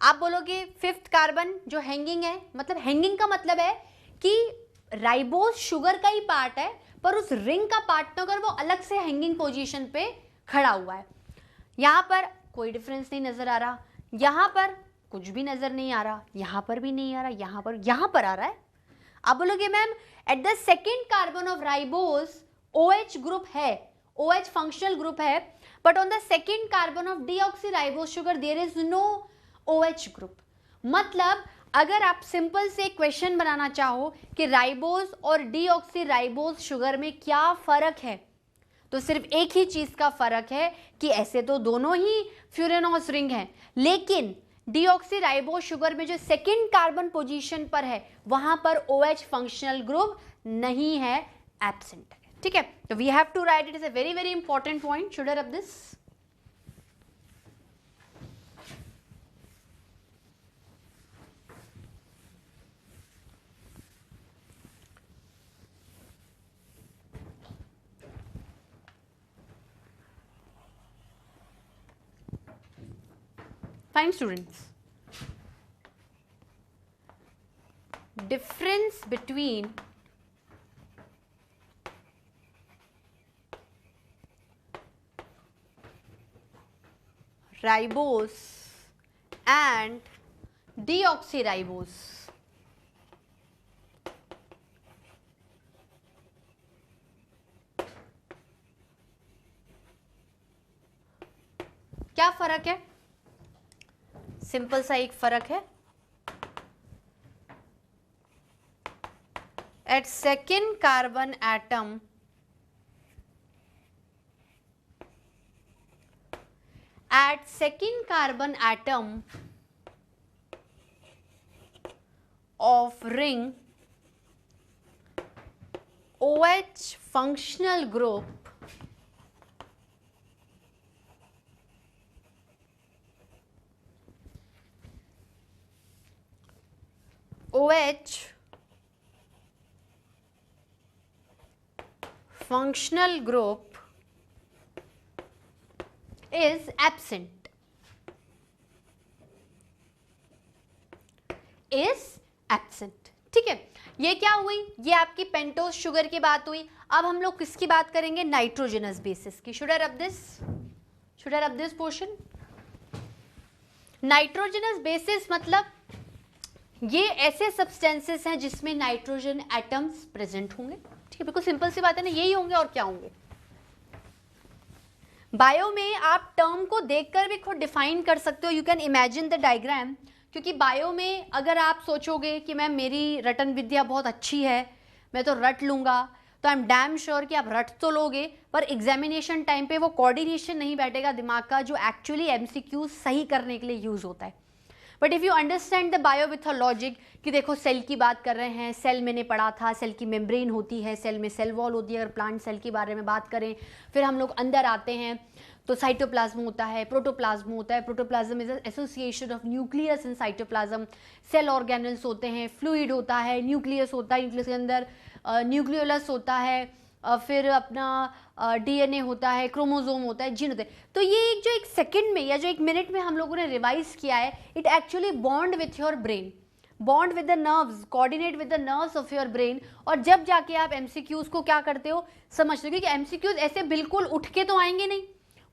आप बोलोगे फिफ्थ कार्बन जो हैंगिंग है, मतलब हैंगिंग का मतलब है कि राइबोस शुगर का ही पार्ट है, पर उस रिंग का पार्ट अगर वो अलग से हैंगिंग पोजीशन पे खड़ा हुआ है। यहां पर कोई डिफरेंस नहीं नजर आ रहा, यहां पर कुछ भी नजर नहीं आ रहा, यहां पर भी नहीं आ रहा, यहां पर आ रहा है। आप बोलोगे ma'am at the second carbon of ribose OH group है, OH फंक्शनल ग्रुप है, but on the second carbon of deoxyribose sugar there is no OH group. मतलब अगर आप सिंपल से क्वेश्चन बनाना चाहो कि राइबोस और डीऑक्सीराइबोस शुगर में क्या फर्क है, तो सिर्फ एक ही चीज का फर्क है कि ऐसे तो दोनों ही फ्यूरेनोस रिंग हैं, लेकिन डीऑक्सीराइबोस शुगर में जो सेकेंड कार्बन पोजीशन पर है वहां पर OH फंक्शनल ग्रुप नहीं है, एब्सेंट है। ठीक है, तो we have to write, it is a very very important point, should I rub this? Fine students, difference between ribose and deoxyribose, क्या फर्क है? सिंपल सा एक फर्क है, at second carbon atom of ring OH functional group OH functional group is absent, ठीक है। ये क्या हुई? ये आपकी पेंटोस शुगर की बात हुई। अब हम लोग किसकी बात करेंगे? नाइट्रोजनस बेसिस की। Should I rub this portion? Nitrogenous bases मतलब ये ऐसे सब्सटेंसेस हैं जिसमें नाइट्रोजन एटम्स प्रेजेंट होंगे। ठीक है, बिल्कुल सिंपल सी बात है ना, यही होंगे और क्या होंगे। बायो में आप टर्म को देखकर भी खुद डिफाइन कर सकते हो, you can imagine the diagram. क्योंकि बायो में अगर आप सोचोगे कि मैम मेरी रटन विद्या बहुत अच्छी है, मैं तो रट लूंगा, तो आई एम डैम श्योर कि आप रट तो लोगे, पर एग्जामिनेशन टाइम पे वो कोऑर्डिनेशन नहीं बैठेगा दिमाग का जो एक्चुअली MCQ सही करने के लिए यूज होता है। But if you understand the bio with a logic कि देखो सेल की बात कर रहे हैं, सेल मैंने पढ़ा था, सेल की मेम्ब्रेन होती है, सेल में सेल वॉल होती है। अगर प्लांट सेल के बारे में बात करें, फिर हम लोग अंदर आते हैं तो साइटोप्लाज्म होता है, प्रोटोप्लाज्म होता है। Protoplasm is association of nucleus in cytoplasm. Cell organelles होते हैं, फ्लूइड होता है, न्यूक्लियस होता है, न्यूक्लियस के अंदर न्यूक्लियोलस होता है, फिर अपना DNA होता है, क्रोमोसोम होता है, जीन होता है। तो ये एक जो एक सेकंड में या जो एक मिनट में हम लोगों ने रिवाइज किया है, it actually bond with your brain, bond with the nerves, coordinate with the nerves of your brain. और जब जाके आप MCQs को क्या करते हो, समझते हो। क्योंकि MCQs ऐसे बिल्कुल उठ के तो आएंगे नहीं,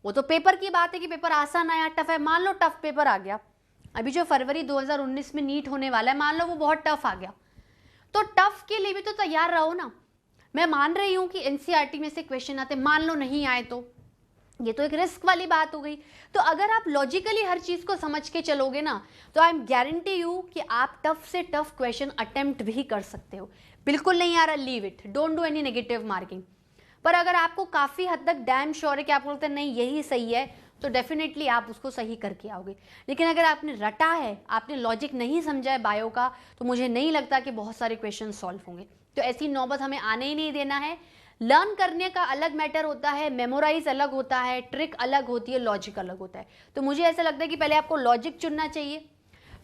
वो तो पेपर की बात है कि पेपर आसान आया टफ है। मान लो टफ पेपर आ गया, अभी जो फरवरी 2019 में नीट होने वाला है, मान लो वो बहुत टफ आ गया, तो टफ के लिए भी तो तैयार रहो ना। मैं मान रही हूं कि NCERT में से क्वेश्चन आते, मान लो नहीं आए तो ये तो एक रिस्क वाली बात हो गई। तो अगर आप लॉजिकली हर चीज को समझ के चलोगे ना, तो आई एम गारंटी यू कि आप टफ से टफ क्वेश्चन अटेम्प्ट भी कर सकते हो। बिल्कुल नहीं आ रहा, leave it, don't do any negative marking. पर अगर आपको काफी हद तक डैम श्योर है कि आपको लगता है नहीं यही सही है, तो डेफिनेटली आप उसको सही करके आओगे। लेकिन अगर आपने रटा है, आपने लॉजिक नहीं समझा है बायो का, तो मुझे नहीं लगता कि बहुत सारे क्वेश्चन सॉल्व होंगे। तो ऐसी नौबत हमें आने ही नहीं देना है। लर्न करने का अलग मैटर होता है, मेमोराइज अलग होता है, ट्रिक अलग होती है, लॉजिक अलग होता है। तो मुझे ऐसा लगता है कि पहले आपको लॉजिक चुनना चाहिए।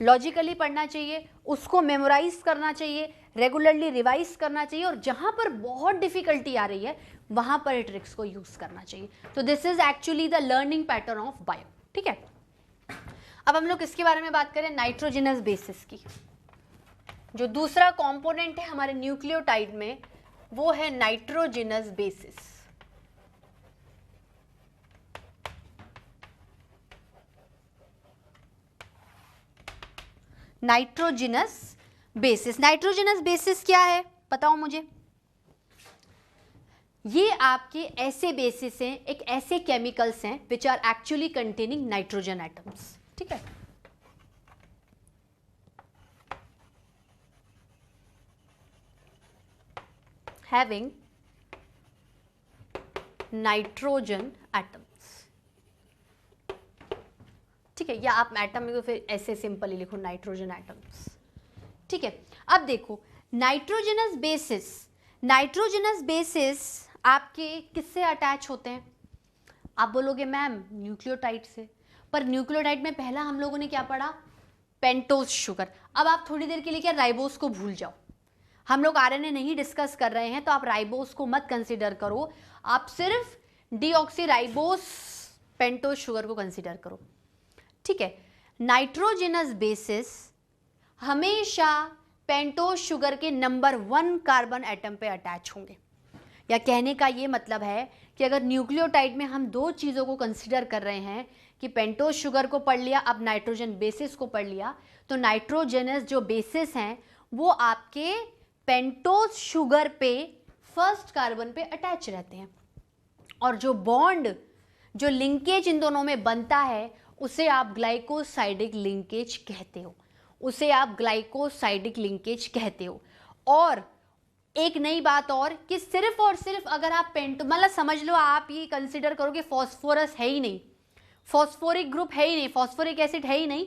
लॉजिकली पढ़ना चाहिए, उसको मेमोराइज करना चाहिए, रेगुलरली रिवाइज करना चाहिए, और जहां पर बहुत डिफिकल्टी आ रही है वहां पर ट्रिक्स को यूज करना चाहिए। तो this is actually the learning pattern of bio. ठीक है, अब हम लोग इसके बारे में बात करें नाइट्रोजनस बेसिस की। जो दूसरा कंपोनेंट है हमारे न्यूक्लियोटाइड में वो है nitrogenous bases. Nitrogenous bases, nitrogenous bases क्या है बताओ मुझे। ये आपके ऐसे बेसिस हैं, एक ऐसे केमिकल्स हैं which are actually containing nitrogen atoms. ठीक है, हैविंग नाइट्रोजन एटम्स। ठीक है, या आप एटम में तो फिर ऐसे सिंपली लिखो नाइट्रोजन एटम्स। ठीक है, अब देखो नाइट्रोजनस बेसिस, नाइट्रोजनस बेसिस आपके किससे अटैच होते हैं? आप बोलोगे मैम न्यूक्लियोटाइड से, पर न्यूक्लियोटाइड में पहला हम लोगों ने क्या पढ़ा? Pentose sugar. अब आप थोड़ी देर के लिए क्या राइबोस को भूल जाओ, हम लोग आरएनए नहीं डिस्कस कर रहे हैं, तो आप राइबोस को मत कंसीडर करो, आप सिर्फ डीऑक्सीराइबोस पेंटोज शुगर को कंसीडर करो। ठीक है, नाइट्रोजनस बेसिस हमेशा पेंटोज शुगर के नंबर 1 कार्बन एटम पे अटैच होंगे। या कहने का ये मतलब है कि अगर न्यूक्लियोटाइड में हम दो चीज़ों को कंसीडर कर रहे हैं कि पेंटोज शुगर को पढ़ लिया, अब नाइट्रोजन बेसिस को पढ़ लिया, तो नाइट्रोजनस जो बेसिस हैं वो आपके पेंटोज शुगर पे फर्स्ट कार्बन पे अटैच रहते हैं, और जो बॉन्ड, जो लिंकेज इन दोनों में बनता है उसे आप ग्लाइकोसाइडिक लिंकेज कहते हो, उसे आप ग्लाइकोसाइडिक लिंकेज कहते हो। और एक नई बात और कि सिर्फ और सिर्फ अगर आप मतलब समझ लो, आप ये कंसिडर करो कि फॉस्फोरस है ही नहीं, फॉस्फोरिक ग्रुप है ही नहीं, फॉस्फोरिक एसिड है ही नहीं,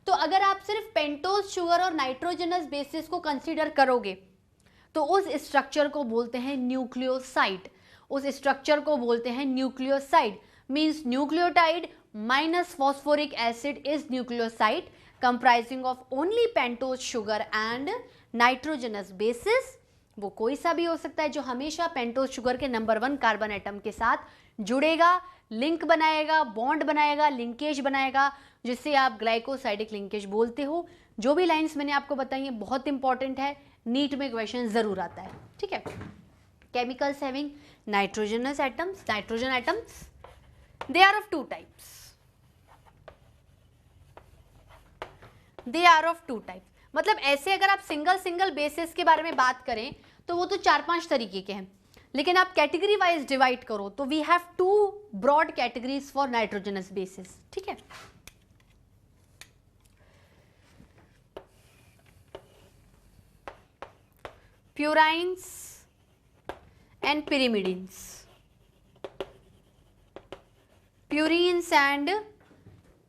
तो अगर आप सिर्फ पेंटोज शुगर और नाइट्रोजनस बेसिस को कंसिडर करोगे तो उस स्ट्रक्चर को बोलते हैं न्यूक्लियोसाइड। उस स्ट्रक्चर को बोलते हैं nucleoside, means nucleotide minus phosphoric acid is nucleoside comprising of only pentose sugar and nitrogenous bases. वो कोई सा भी हो सकता है जो हमेशा पेंटोज शुगर के नंबर 1 कार्बन एटम के साथ जुड़ेगा, लिंक बनाएगा, बॉन्ड बनाएगा, लिंकेज बनाएगा, जिससे आप ग्लाइकोसाइडिक लिंकेज बोलते हो। जो भी लाइंस मैंने आपको बताई हैं बहुत इंपॉर्टेंट है, नीट में क्वेश्चन जरूर आता है। ठीक है, chemicals having nitrogenous atoms, nitrogen atoms, they are of 2 types, they are of 2 types. मतलब ऐसे अगर आप सिंगल सिंगल बेसिस के बारे में बात करें तो वो तो 4-5 तरीके के हैं, लेकिन आप कैटेगरी वाइज डिवाइड करो तो we have 2 broad categories for nitrogenous bases. ठीक है, purines and pyrimidines, purines and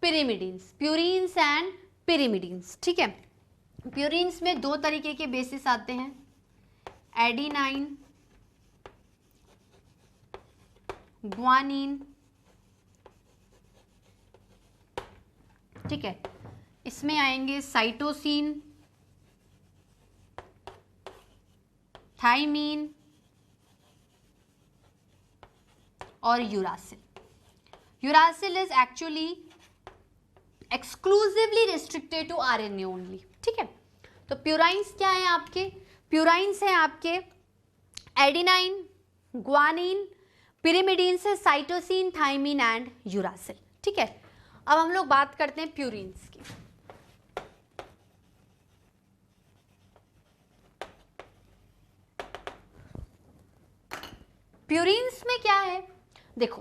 pyrimidines, purines and pyrimidines। ठीक है, प्यूरीन्स में 2 तरीके के बेसिस आते हैं, एडिनाइन, ग्वानिन। ठीक है, इसमें आएंगे साइटोसिन, थाइमीन और uracil. Uracil is actually exclusively restricted to RNA only. ठीक है, तो प्यूराइंस क्या है आपके? प्यूराइंस है आपके एडिनाइन, ग्वानिन, pyrimidines है साइटोसिन, थाइमीन एंड यूरासिल। ठीक है, अब हम लोग बात करते हैं प्यूरिन्स की। प्यूरिन्स में क्या है? देखो,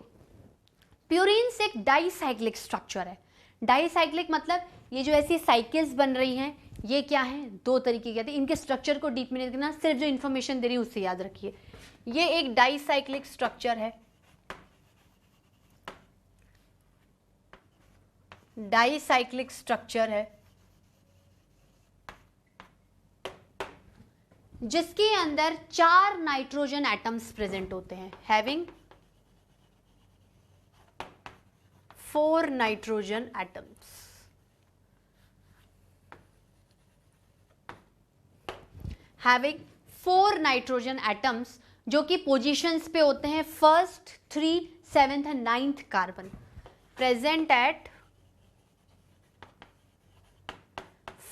प्यूरिन्स एक डाइसाइक्लिक स्ट्रक्चर है। डाइसाइक्लिक मतलब ये जो ऐसी साइकिल्स बन रही हैं, ये क्या है? 2 तरीके के। इनके स्ट्रक्चर को डीप में नहीं देखना, सिर्फ जो इंफॉर्मेशन दे रही हूँ उससे याद रखिए। ये एक डाइसाइक्लिक स्ट्रक्चर है, डाइसाइक्लिक स्ट्रक्चर है जिसके अंदर 4 नाइट्रोजन एटम्स प्रेजेंट होते हैं, having 4 nitrogen atoms. Having 4 nitrogen atoms जो कि पोजीशंस पे होते हैं 1st, 3, 7th and 9th carbon, present at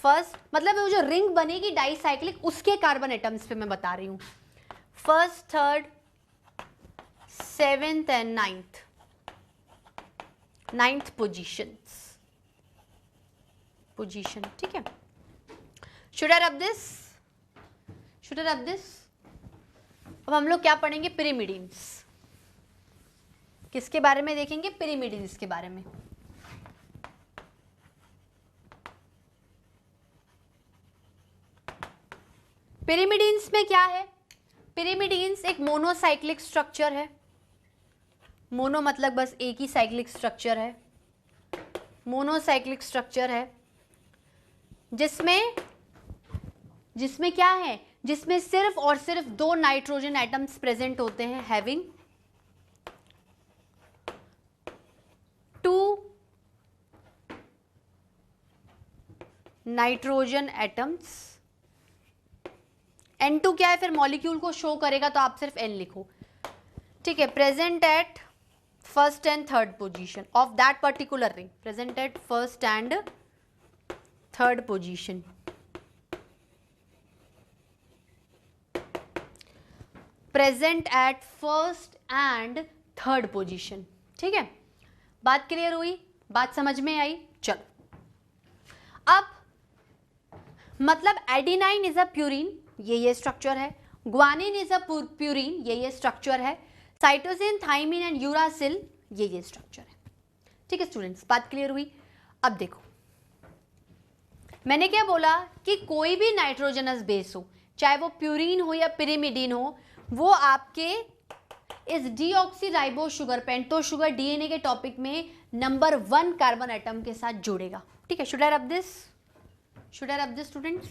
first, मतलब वो जो रिंग बनेगी डाइसाइक्लिक उसके कार्बन एटम्स पे मैं बता रही हूं, 1st, 3rd, 7th and 9th position, ठीक है। Should I rub this? अब हम लोग क्या पढ़ेंगे? पिरिमिडीन्स। किसके बारे में देखेंगे? पिरिमिडीन्स के बारे में। पिरिमिडीन्स में क्या है? पिरिमिडीन्स एक मोनोसाइक्लिक स्ट्रक्चर है। मोनो मतलब बस एक ही साइक्लिक स्ट्रक्चर है, मोनोसाइक्लिक स्ट्रक्चर है, जिसमें क्या है? जिसमें सिर्फ और सिर्फ 2 नाइट्रोजन एटम्स प्रेजेंट होते हैं, हैविंग 2 नाइट्रोजन एटम्स। N2 क्या है? फिर मॉलिक्यूल को शो करेगा तो आप सिर्फ N लिखो, ठीक है। Present at 1st and 3rd position of that particular ring, present at 1st and 3rd position. Present at 1st and 3rd position, ठीक है। बात क्लियर हुई? बात समझ में आई? चलो, अब मतलब एडिनाइन इज अ प्यूरिन, ये स्ट्रक्चर है। ग्वानिन इज अ प्यूरिन, ये स्ट्रक्चर है। साइटोसिन, थाइमिन एंड यूरासिल, ये स्ट्रक्चर है, ठीक है स्टूडेंट्स। बात क्लियर हुई? अब देखो, मैंने क्या बोला कि कोई भी नाइट्रोजनस बेस हो, चाहे वो प्यूरिन हो या पिरिमिडीन हो, वो आपके इस डीऑक्सीराइबो शुगर, पेंटो शुगर डीएनए के टॉपिक में नंबर 1 कार्बन एटम के साथ जुड़ेगा, ठीक है। Should I rub this? Students?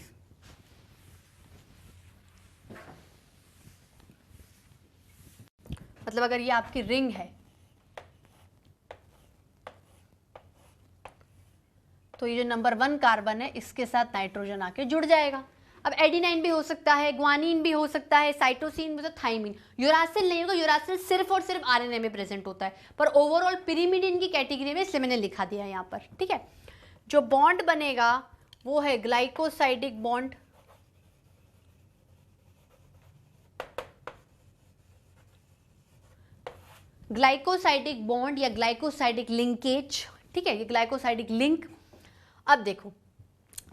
मतलब अगर ये आपकी रिंग है तो ये जो नंबर 1 कार्बन है इसके साथ नाइट्रोजन आके जुड़ जाएगा। अब एडिनाइन भी हो सकता है, ग्वानिन भी हो सकता है, साइटोसिन भी, तो थाइमिन। यूरासिल नहीं होगा, यूरासिल सिर्फ और सिर्फ आरएनए में प्रेजेंट होता है, पर ओवरऑल पिरिमिडिन की कैटेगरी में, इसलिए मैंने लिखा दिया यहाँ पर, ठीक है। जो बॉन्ड बनेगा वो है ग्लाइकोसाइडिक बॉन्ड, ग्लाइकोसाइडिक बॉन्ड या ग्लाइकोसाइडिक लिंकेज, ठीक है, ये ग्लाइकोसाइडिक लिंक। अब देखो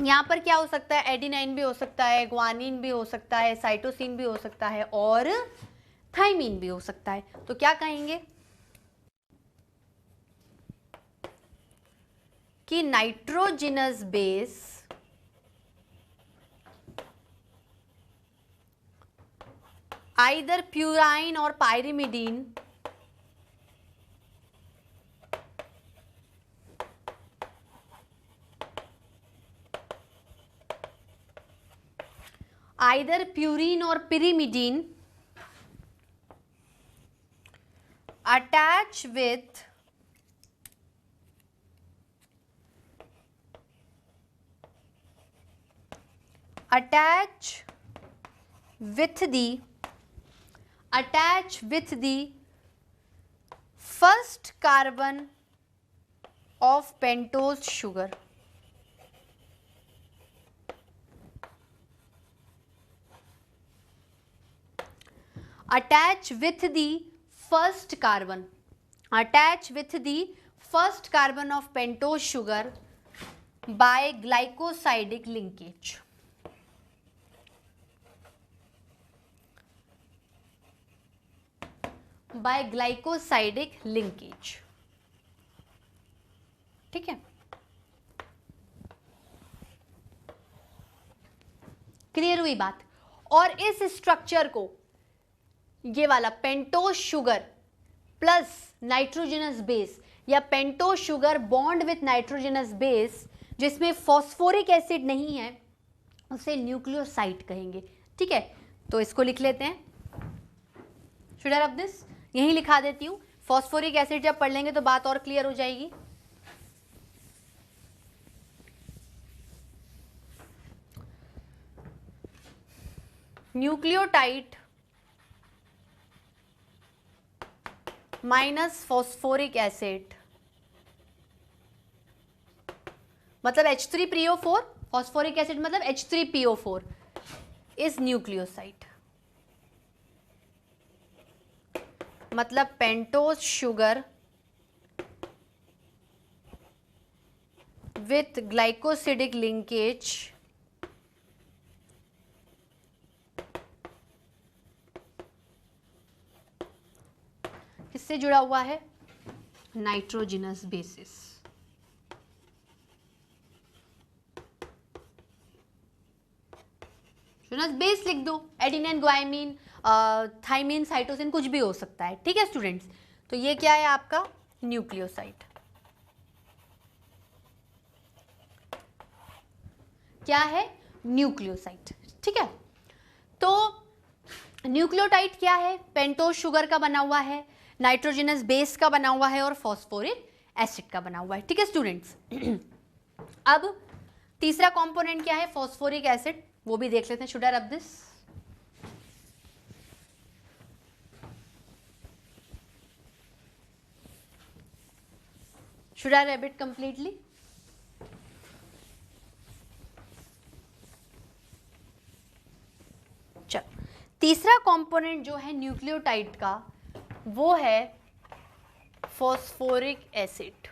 यहाँ पर क्या हो सकता है? एडिनाइन भी हो सकता है, ग्वानिन भी हो सकता है, साइटोसिन भी हो सकता है और थाइमिन भी हो सकता है। तो क्या कहेंगे कि नाइट्रोजिनस बेस आइदर प्यूराइन और pyrimidine either purine or pyrimidine attach with the first carbon of pentose sugar. Attach with the first carbon of pentose sugar by glycosidic linkage. ठीक है, क्लियर हुई बात? और इस स्ट्रक्चर को, ये वाला pentose sugar plus nitrogenous base या pentose sugar bond with nitrogenous base जिसमें फॉस्फोरिक एसिड नहीं है, उसे न्यूक्लियोसाइड कहेंगे, ठीक है। तो इसको लिख लेते हैं, शुड आई रब दिस? यही लिखा देती हूँ। फॉस्फोरिक एसिड जब पढ़ लेंगे तो बात और क्लियर हो जाएगी। न्यूक्लियोटाइड माइनस फॉस्फोरिक एसिड, मतलब H3PO4, फॉस्फोरिक एसिड मतलब H3PO4 इज न्यूक्लियोसाइड, मतलब pentose sugar with glycosidic linkage किससे जुड़ा हुआ है? Nitrogenous basis. बेस लिख दो, एडिनिन, ग्वाइमीन, थाइमीन, साइटोसिन, कुछ भी हो सकता है। ठीक है स्टूडेंट्स, तो ये क्या है आपका? न्यूक्लियोसाइड। क्या है? न्यूक्लियोसाइड। ठीक है, तो न्यूक्लियोटाइड क्या है? पेंटोज शुगर का बना हुआ है, नाइट्रोजनस बेस का बना हुआ है और फॉस्फोरिक एसिड का बना हुआ है। ठीक है स्टूडेंट्स, अब तीसरा कंपोनेंट क्या है? फॉस्फोरिक एसिड, वो भी देख लेते हैं। Should I rub this? Should I rub it completely? चलो, तीसरा कंपोनेंट जो है न्यूक्लियोटाइड का वो है फॉस्फोरिक एसिड।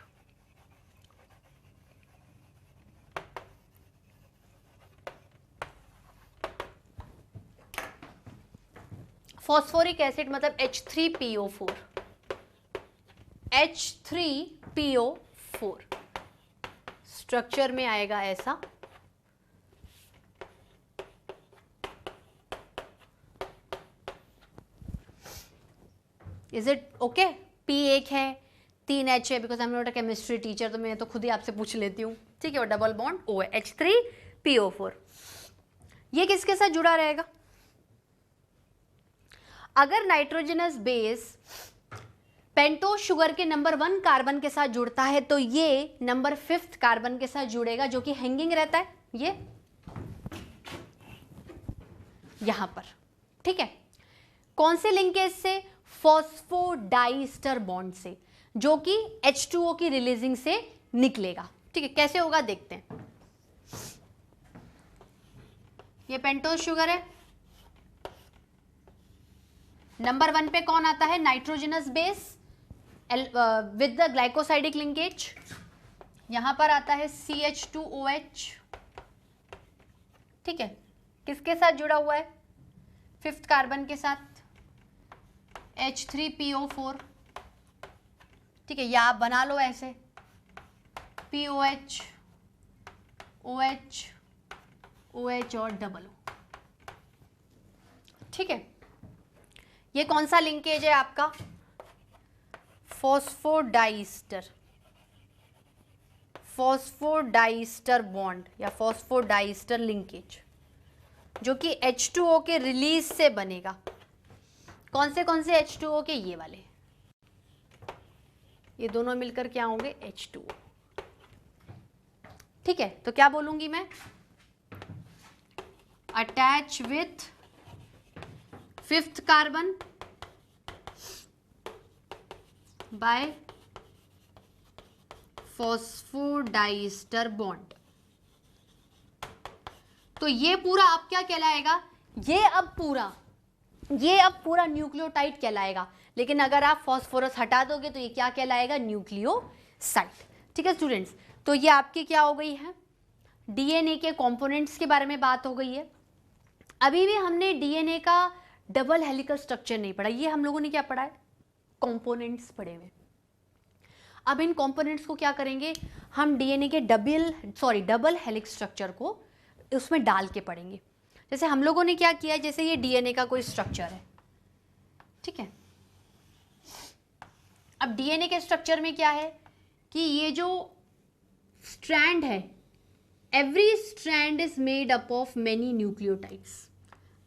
फॉस्फोरिक एसिड मतलब H3PO4, H3PO4 स्ट्रक्चर में आएगा ऐसा। Is it okay? P एक है, 3 H है, because I am not a chemistry teacher, तो मैं तो खुद ही आपसे पूछ लेती हूँ। ठीक है, और डबल बॉन्ड O है, H3PO4। ये किसके साथ जुड़ा रहेगा? अगर नाइट्रोजनस बेस पेंटोज शुगर के नंबर 1 कार्बन के साथ जुड़ता है तो ये नंबर 5th कार्बन के साथ जुड़ेगा, जो कि हैंगिंग रहता है ये यहां पर। ठीक है, कौन से लिंकेज से? फॉस्फोडाइस्टर बॉन्ड से, जो कि H2O की रिलीजिंग से निकलेगा। ठीक है, कैसे होगा देखते हैं। ये पेंटोज शुगर है, नंबर 1 पे कौन आता है? Nitrogenous base with the glycosidic linkage. यहां पर आता है CH2OH। ठीक है, किसके साथ जुड़ा हुआ है? 5th कार्बन के साथ, H3PO4। ठीक है, या आप बना लो ऐसे, POH, OH, OH और डबल O। ठीक है, ये कौन सा लिंकेज है आपका? फॉस्फोडाइस्टर, फॉस्फोडाइस्टर बॉन्ड या फॉस्फोडाइस्टर लिंकेज, जो कि H2O के रिलीज से बनेगा। कौन से H2O के? ये वाले, ये दोनों मिलकर क्या होंगे? H2O। ठीक है, तो क्या बोलूंगी मैं? Attach with 5th carbon bye phosphodiester bond. तो ये पूरा अब क्या कहलाएगा? ये अब पूरा न्यूक्लियोटाइड कहलाएगा। लेकिन अगर आप फॉस्फोरस हटा दोगे तो ये क्या कहलाएगा? न्यूक्लियोसाइड। ठीक है स्टूडेंट्स, तो ये आपकी क्या हो गई है? डीएनए के कंपोनेंट्स के बारे में बात हो गई है। अभी भी हमने डीएनए का डबल हेलिकल स्ट्रक्चर नहीं पढ़ा, ये हम लोगों ने क्या पढ़ा है? कंपोनेंट्स पढ़े हुए। अब इन कंपोनेंट्स को क्या करेंगे? हम डीएनए के डबल हेलिक्स स्ट्रक्चर को उसमें डाल के पढ़ेंगे। जैसे हम लोगों ने क्या किया, जैसे ये डीएनए का कोई स्ट्रक्चर है। ठीक है, अब डीएनए के स्ट्रक्चर में क्या है कि ये जो स्ट्रैंड है, every strand is made up of many nucleotides.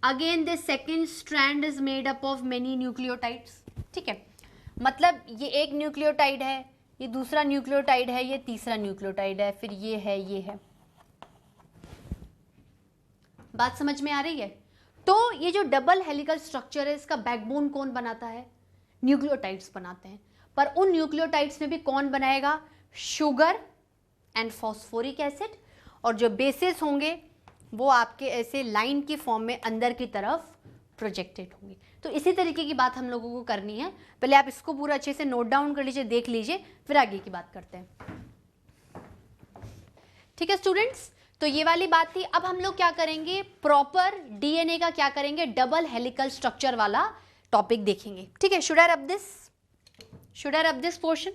Again the second strand is made up of many nucleotides. ठीक है, मतलब ये एक न्यूक्लियोटाइड है, ये दूसरा न्यूक्लियोटाइड है, ये तीसरा न्यूक्लियोटाइड है, फिर ये है, ये है। बात समझ में आ रही है? तो ये जो डबल हेलिकल स्ट्रक्चर है इसका बैकबोन कौन बनाता है? न्यूक्लियोटाइड्स बनाते हैं। पर उन न्यूक्लियोटाइड्स में भी कौन बनाएगा? शुगर एंड फॉस्फोरिक एसिड, और जो बेसिस होंगे वो आपके ऐसे लाइन की फॉर्म में अंदर की तरफ प्रोजेक्टेड होंगे। तो इसी तरीके की बात हम लोगों को करनी है। पहले आप इसको पूरा अच्छे से नोट डाउन कर लीजिए, देख लीजिए, फिर आगे की बात करते हैं। ठीक है स्टूडेंट्स, तो ये वाली बात थी। अब हम लोग क्या करेंगे, प्रॉपर डीएनए का क्या करेंगे, डबल हेलिकल स्ट्रक्चर वाला टॉपिक देखेंगे। ठीक है, should I rub this portion.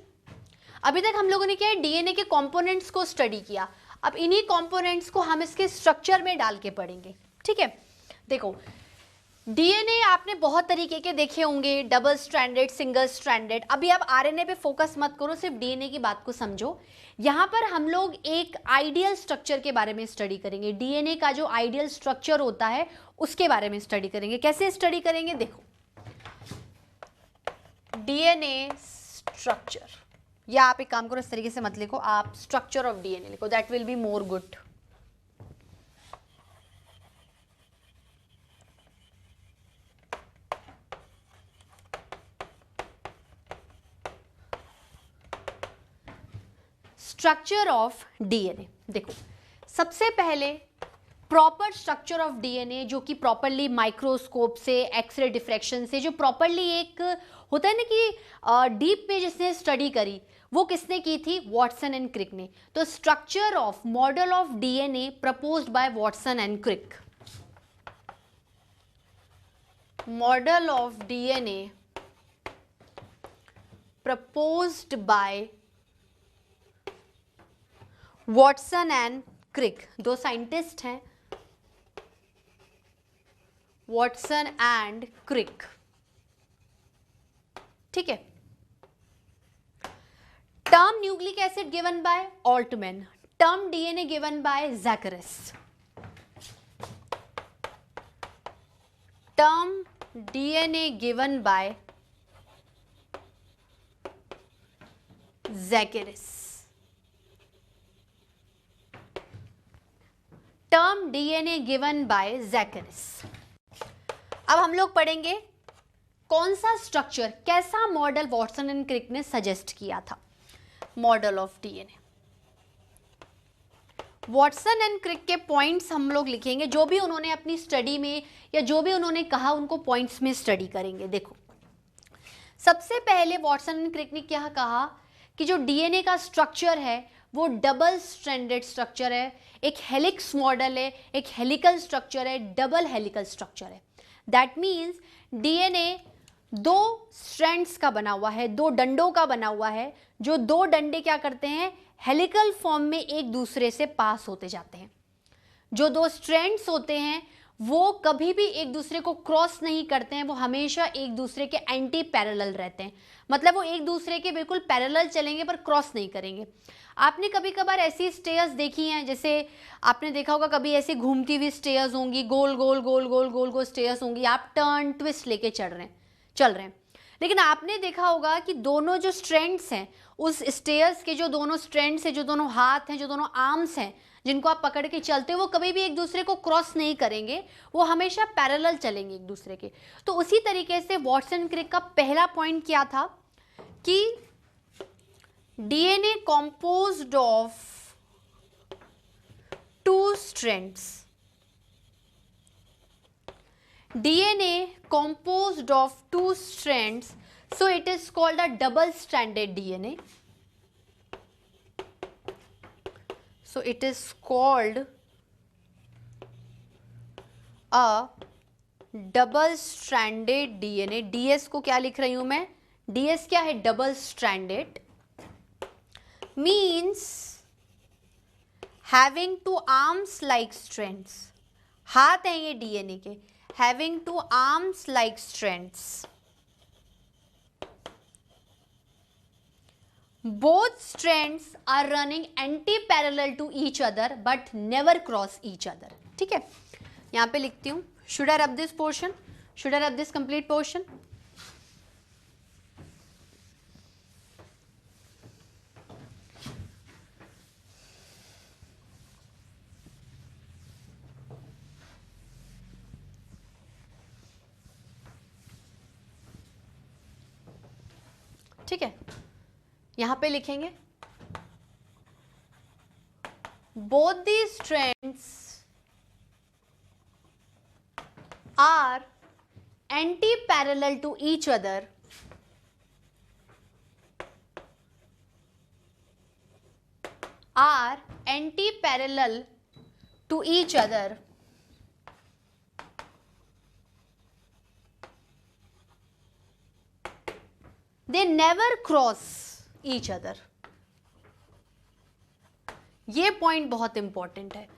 अभी तक हम लोगों ने क्या है, डीएनए के कंपोनेंट्स को स्टडी किया। अब इन्हीं कंपोनेंट्स को हम इसके स्ट्रक्चर में डाल के पढ़ेंगे। ठीक है, देखो डीएनए आपने बहुत तरीके के देखे होंगे, डबल स्ट्रैंडेड, सिंगल स्ट्रैंडेड। अभी आप आरएनए पे फोकस मत करो, सिर्फ डीएनए की बात को समझो। यहाँ पर हम लोग एक आइडियल स्ट्रक्चर के बारे में स्टडी करेंगे। डीएनए का जो आइडियल स्ट्रक्चर होता है उसके बारे में स्टडी करेंगे। कैसे स्टडी करेंगे, देखो डीएनए स्ट्रक्चर, या आप एक काम करो, इस तरीके से मत लिखो, आप स्ट्रक्चर ऑफ डीएनए लिखो, that will be more good. Structure of DNA, देखो सबसे पहले प्रॉपर स्ट्रक्चर ऑफ डीएनए जो कि प्रॉपरली माइक्रोस्कोप से, एक्सरे डिफ्रैक्शन से, जो प्रॉपरली एक होता है ना कि डीप में जिसने स्टडी करी, वो किसने की थी, वॉटसन एंड क्रिक ने। तो structure of model of DNA proposed by Watson and Crick, model of DNA proposed by Watson and Crick, दो साइंटिस्ट हैं, वॉटसन एंड क्रिक। ठीक है, term nucleic acid given by Altmann, term DNA given by Zacharias, term DNA given by Zacharias, term DNA given by Zacharias. अब हम लोग पढ़ेंगे कौन सा स्ट्रक्चर, कैसा मॉडल वॉटसन एंड क्रिक ने सजेस्ट किया था, model of DNA. Watson and Crick के पॉइंट्स हम लोग लिखेंगे, जो भी उन्होंने अपनी स्टडी में या जो भी उन्होंने कहा उनको पॉइंट्स में स्टडी करेंगे। देखो सबसे पहले वॉटसन एंड क्रिक ने क्या कहा कि जो डीएनए का स्ट्रक्चर है वो डबल स्ट्रैंडेड स्ट्रक्चर है, एक हेलिक्स मॉडल है, एक हेलिकल स्ट्रक्चर है, डबल हेलिकल स्ट्रक्चर है। दैट मीन्स डीएनए दो स्ट्रैंड्स का बना हुआ है, दो डंडों का बना हुआ है, जो दो डंडे क्या करते हैं, हेलिकल फॉर्म में एक दूसरे से पास होते जाते हैं। जो दो स्ट्रैंड्स होते हैं वो कभी भी एक दूसरे को क्रॉस नहीं करते हैं, वो हमेशा एक दूसरे के एंटी पैरेलल रहते हैं। मतलब वो एक दूसरे के बिल्कुल पैरेलल चलेंगे पर क्रॉस नहीं करेंगे। आपने कभी कभार ऐसी स्टेयर्स देखी हैं, जैसे आपने देखा होगा कभी ऐसे घूमती हुई स्टेयर्स होंगी, गोल गोल गोल गोल गोल गोल स्टेयर्स होंगी, आप टर्न ट्विस्ट लेके चल रहे हैं, लेकिन आपने देखा होगा कि दोनों जो स्ट्रैंड्स हैं, उस स्टेयर्स के जो दोनों स्ट्रैंड्स हैं, जो दोनों हाथ हैं, जो दोनों आर्म्स हैं, जिनको आप पकड़ के चलते हो, वो कभी भी एक दूसरे को क्रॉस नहीं करेंगे, वो हमेशा पैरेलल चलेंगे एक दूसरे के। तो उसी तरीके से वॉटसन क्रिक का पहला पॉइंट क्या था कि DNA composed of two strands, DNA composed of two strands, so it is called a double stranded DNA. So it is called a double stranded DNA. DS को क्या लिख रही हूं मैं, DS क्या है, double stranded means having two arms like strands. हाथ हैं ये DNA के, having two arms like strands. Both strands are running anti-parallel to each other but never cross each other. ठीक है, यहाँ पे लिखती हूँ, should I rub this portion? Should I rub this complete portion? ठीक है, यहां पे लिखेंगे both these strands are anti-parallel to each other they never cross each other. ये पॉइंट बहुत इंपॉर्टेंट है,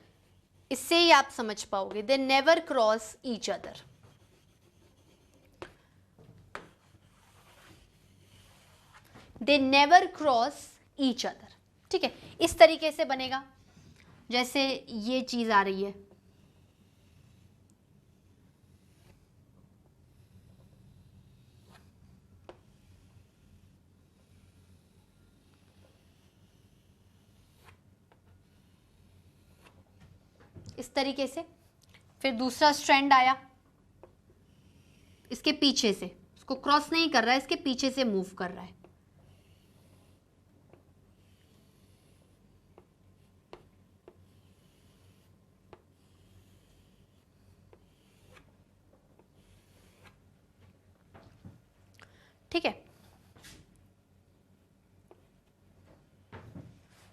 इससे ही आप समझ पाओगे. They never cross each other. They never cross each other. ठीक है, इस तरीके से बनेगा जैसे ये चीज आ रही है. इस तरीके से. फिर दूसरा स्ट्रैंड आया इसके पीछे से, उसको क्रॉस नहीं कर रहा है, इसके पीछे से मूव कर रहा है. ठीक है,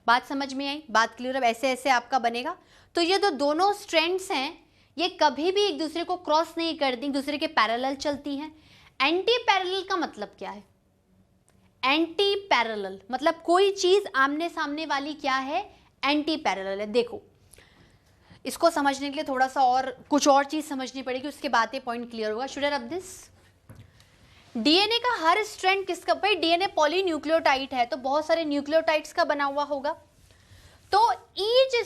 बात समझ में आई, बात क्लियर. अब ऐसे ऐसे आपका बनेगा. तो ये जो दोनों स्ट्रैंड्स हैं ये कभी भी एक दूसरे को क्रॉस नहीं करती, एक दूसरे के पैरेलल चलती हैं. एंटी पैरेलल का मतलब क्या है? एंटी पैरेलल मतलब कोई चीज आमने सामने वाली क्या है? एंटी पैरेलल है. देखो, इसको समझने के लिए थोड़ा सा और कुछ और चीज समझनी पड़ेगी, उसके बाद ये पॉइंट क्लियर होगा. Should I rub this? DNA का हर स्ट्रैंड किसका? भाई डीएनए पॉलीन्यूक्लियोटाइड है तो बहुत सारे न्यूक्लियोटाइड्स का बना हुआ होगा. तो each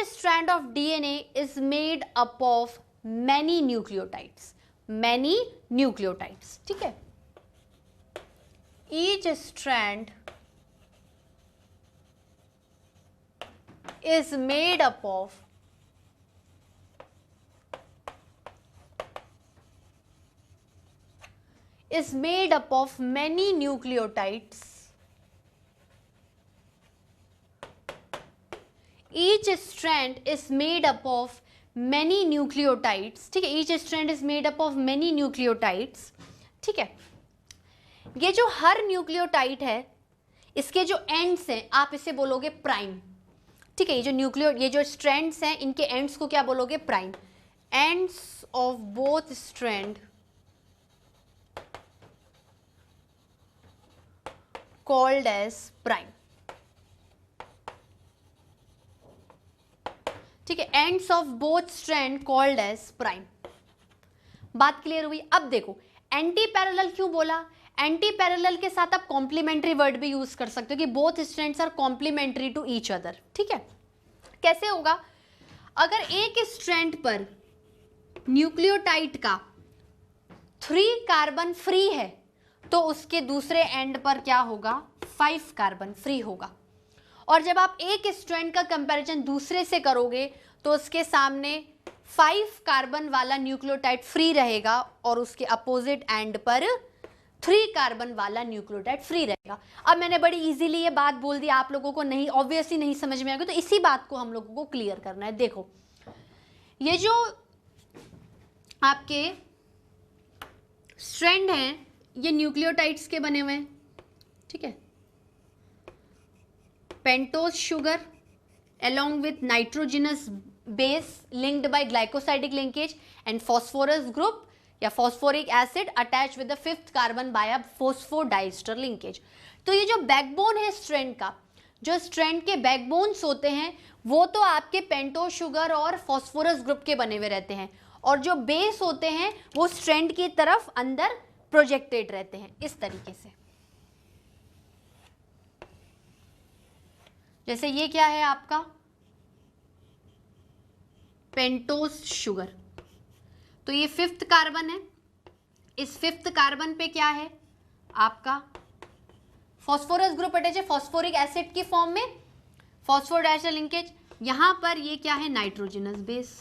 strand of DNA is made up of many nucleotides. ठीक है, each strand is made up of many nucleotides. Each strand is made up of many nucleotides. ठीक है, each strand is made up of many nucleotides. ठीक है, ये जो हर nucleotide है इसके जो एंड्स हैं आप इसे बोलोगे प्राइम. ठीक है, ये जो स्ट्रैंड्स हैं इनके एंड्स को क्या बोलोगे? Prime. Ends of both strand called as prime. ठीक है, ends of both strand called as prime. बात क्लियर हुई? अब देखो, एंटी पैरेलल क्यों बोला? एंटी पैरेलल के साथ आप कॉम्प्लीमेंट्री वर्ड भी यूज कर सकते हो कि both strands are complementary to each other. ठीक है, कैसे होगा? अगर एक स्ट्रैंड पर न्यूक्लियोटाइड का 3 कार्बन फ्री है तो उसके दूसरे एंड पर क्या होगा? 5 कार्बन फ्री होगा. और जब आप एक स्ट्रैंड का कंपैरिजन दूसरे से करोगे तो उसके सामने 5 कार्बन वाला न्यूक्लियोटाइड फ्री रहेगा और उसके अपोजिट एंड पर 3 कार्बन वाला न्यूक्लियोटाइड फ्री रहेगा. अब मैंने बड़ी इजीली ये बात बोल दी, आप लोगों को नहीं ऑब्वियसली नहीं समझ में आएगी, तो इसी बात को हम लोगों को क्लियर करना है. देखो, ये जो आपके स्ट्रैंड हैं ये न्यूक्लियोटाइड्स के बने हुए हैं. ठीक है, pentose sugar along with nitrogenous base linked by glycosidic linkage and phosphorus group या phosphoric acid attached with the 5th carbon by a phosphodiester linkage. तो ये जो बैकबोन है स्ट्रैंड का, जो स्ट्रैंड के बैकबोन्स होते हैं वो तो आपके पेंटोज शुगर और फॉस्फोरस ग्रुप के बने हुए रहते हैं, और जो बेस होते हैं वो स्ट्रैंड की तरफ अंदर प्रोजेक्टेड रहते हैं इस तरीके से. जैसे ये क्या है आपका? Pentose sugar. तो ये 5th कार्बन है, इस 5th कार्बन पे क्या है आपका? फॉस्फोरस ग्रुप अटैच है फॉस्फोरिक एसिड की फॉर्म में, फॉस्फोडाइस्टर लिंकेज. यहां पर ये क्या है? Nitrogenous base.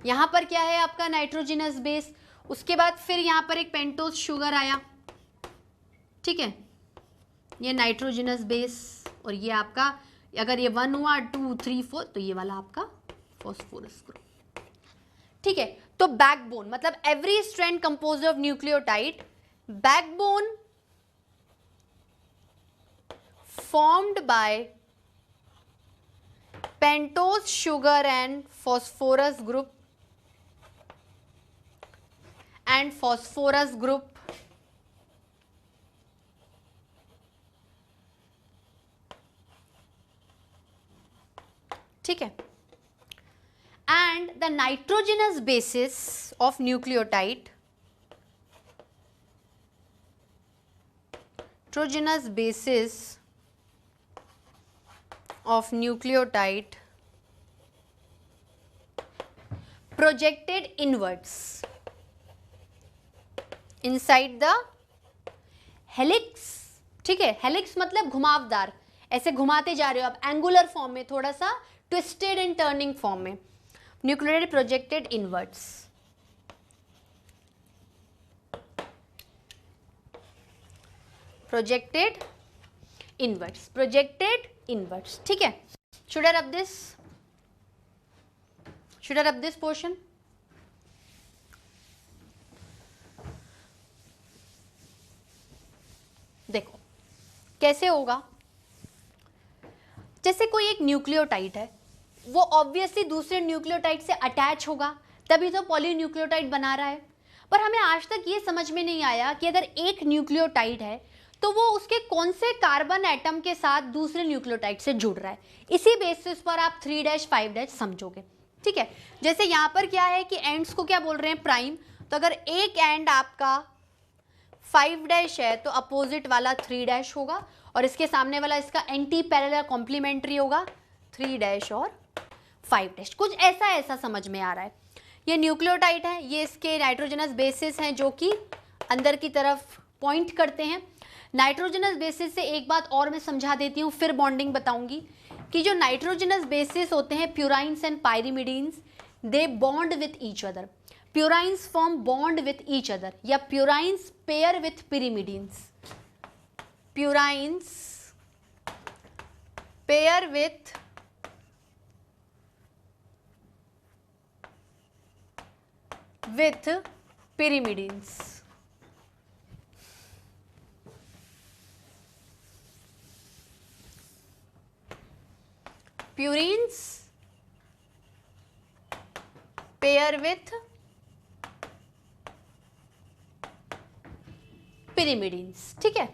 यहां पर क्या है आपका? Nitrogenous base. उसके बाद फिर यहां पर एक पेंटोज शुगर आया, ठीक है, ये नाइट्रोजनस बेस, और ये आपका अगर ये 1 हुआ 2 3 4 तो ये वाला आपका फॉस्फोरस ग्रुप। ठीक है, तो बैकबोन मतलब every strand composed of nucleotide, backbone formed by pentose sugar and phosphorus group ठीक है, and the nitrogenous basis of nucleotide, nitrogenous basis of nucleotide projected inwards inside the helix। ठीक है, helix मतलब घुमावदार, ऐसे घुमाते जा रहे हो आप एंगुलर फॉर्म में, थोड़ा सा ट्विस्टेड एंड टर्निंग फॉर्म में, nucleotide projected inwards. Projected inwards, ठीक है। Should I rub this portion? देखो कैसे होगा, जैसे कोई एक न्यूक्लियोटाइड है, वो ऑब्वियसली दूसरे न्यूक्लियोटाइड से अटैच होगा, तभी तो पॉलीन्यूक्लियोटाइड बना रहा है। पर हमें आज तक ये समझ में नहीं आया कि अगर एक न्यूक्लियोटाइड है तो वो उसके कौन से कार्बन एटम के साथ दूसरे न्यूक्लियोटाइड से जुड़ रहा है। इसी बेसिस पर आप 3' 5' समझोगे। ठीक है, जैसे यहाँ पर क्या है कि एंड्स को क्या बोल रहे हैं, प्राइम। तो अगर एक एंड आपका 5' है तो अपोजिट वाला 3' होगा, और इसके सामने वाला इसका एंटी पैरेलल कॉम्प्लीमेंट्री होगा 3' और 5'। कुछ ऐसा समझ में आ रहा है। ये न्यूक्लियोटाइड है, ये इसके नाइट्रोजनस बेसिस हैं जो कि अंदर की तरफ पॉइंट करते हैं। नाइट्रोजनस बेसिस से एक बात और मैं समझा देती हूँ, फिर बॉन्डिंग बताऊंगी कि जो नाइट्रोजनस बेसिस होते हैं purines and pyrimidines, they bond with each other. Purines form bond with each other, या purines pair with pyrimidines। Purines pair with pyrimidines। Purines pair with pyrimidines। ठीक है,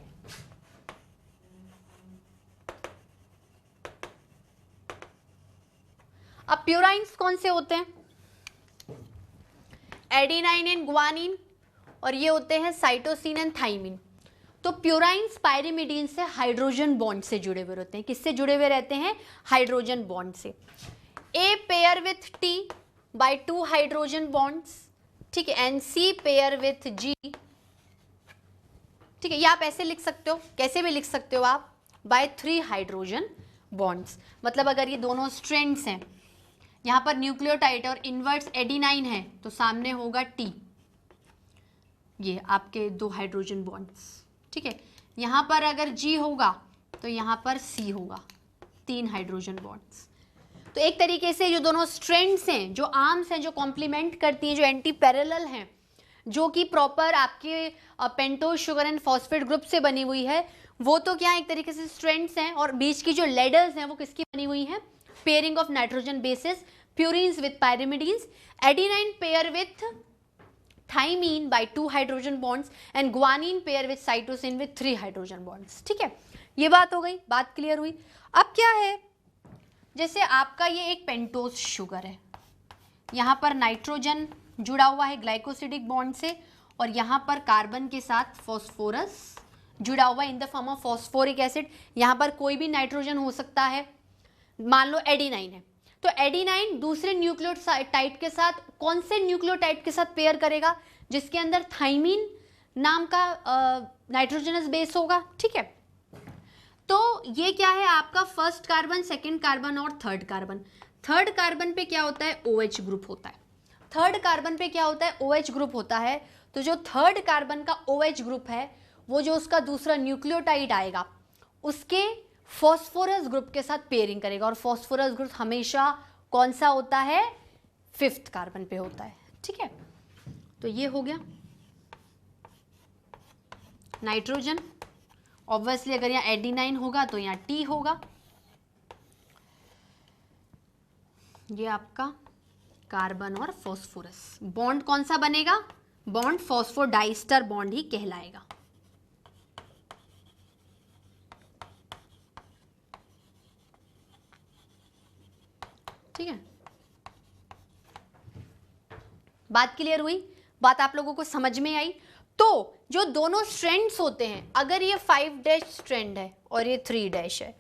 अब प्यूराइंस कौन से होते हैं, एडिनाइन एंड ग्वानिन, और ये होते हैं साइटोसिन एंड थाइमिन। तो प्यूराइंस पायरिमिडीन से हाइड्रोजन बॉन्ड से जुड़े हुए रहते हैं। किससे जुड़े हुए रहते हैं, हाइड्रोजन बॉन्ड से। A pair with T by 2 hydrogen bonds, ठीक है, and C pair with G. ठीक है, ये आप ऐसे लिख सकते हो, कैसे भी लिख सकते हो आप, बाय 3 हाइड्रोजन बॉन्ड्स। मतलब अगर ये दोनों स्ट्रैंड्स हैं, यहाँ पर न्यूक्लियोटाइड और इनवर्ट्स एडिनाइन है, तो सामने होगा टी, ये आपके 2 हाइड्रोजन बॉन्ड्स। ठीक है, यहाँ पर अगर जी होगा तो यहाँ पर सी होगा, 3 हाइड्रोजन बॉन्ड्स। तो एक तरीके से जो दोनों स्ट्रैंड्स हैं, जो आर्म्स हैं, जो कॉम्प्लीमेंट करती हैं, जो एंटी पैरेलल हैं, जो कि प्रॉपर आपके pentose sugar and phosphate group से बनी हुई है, वो तो क्या एक तरीके से स्ट्रैंड्स हैं। और बीच की जो लेडर्स हैं वो किसकी बनी हुई हैं, pairing of nitrogen bases, purines with pyrimidines, adenine pair with thymine by 2 hydrogen bonds, and guanine pair with cytosine with 3 hydrogen bonds. ठीक है, ये बात हो गई, बात क्लियर हुई। अब क्या है, जैसे आपका ये एक पेंटोज शुगर है, यहाँ पर नाइट्रोजन जुड़ा हुआ है ग्लाइकोसिडिक बॉन्ड से, और यहाँ पर कार्बन के साथ फॉस्फोरस जुड़ा हुआ है इन the form of phosphoric acid. यहाँ पर कोई भी नाइट्रोजन हो सकता है, मान लो एडिनाइन है, तो एडिनाइन दूसरे न्यूक्लियोटाइड के साथ, कौन से न्यूक्लियोटाइड के साथ पेयर करेगा, जिसके अंदर थाइमीन नाम का नाइट्रोजनस बेस होगा। ठीक है, तो ये क्या है आपका फर्स्ट कार्बन, सेकंड कार्बन और थर्ड कार्बन। थर्ड कार्बन पे क्या होता है, OH ग्रुप होता है। थर्ड कार्बन पे क्या होता है, OH ग्रुप होता है। तो जो थर्ड कार्बन का OH ग्रुप है वो जो उसका दूसरा न्यूक्लियोटाइड आएगा उसके फॉस्फोरस ग्रुप के साथ पेयरिंग करेगा, और फॉस्फोरस ग्रुप हमेशा कौन सा होता है, 5th कार्बन पे होता है। ठीक है, तो ये हो गया नाइट्रोजन। ऑब्वियसली अगर यहाँ एडिनाइन होगा तो यहाँ T होगा। ये आपका कार्बन और फॉस्फोरस बॉन्ड कौन सा बनेगा, बॉन्ड फॉस्फोडाइस्टर बॉन्ड ही कहलाएगा। ठीक है, बात क्लियर हुई, बात आप लोगों को समझ में आई। तो जो दोनों स्ट्रैंड्स होते हैं, अगर ये 5' स्ट्रैंड है और ये 3' है,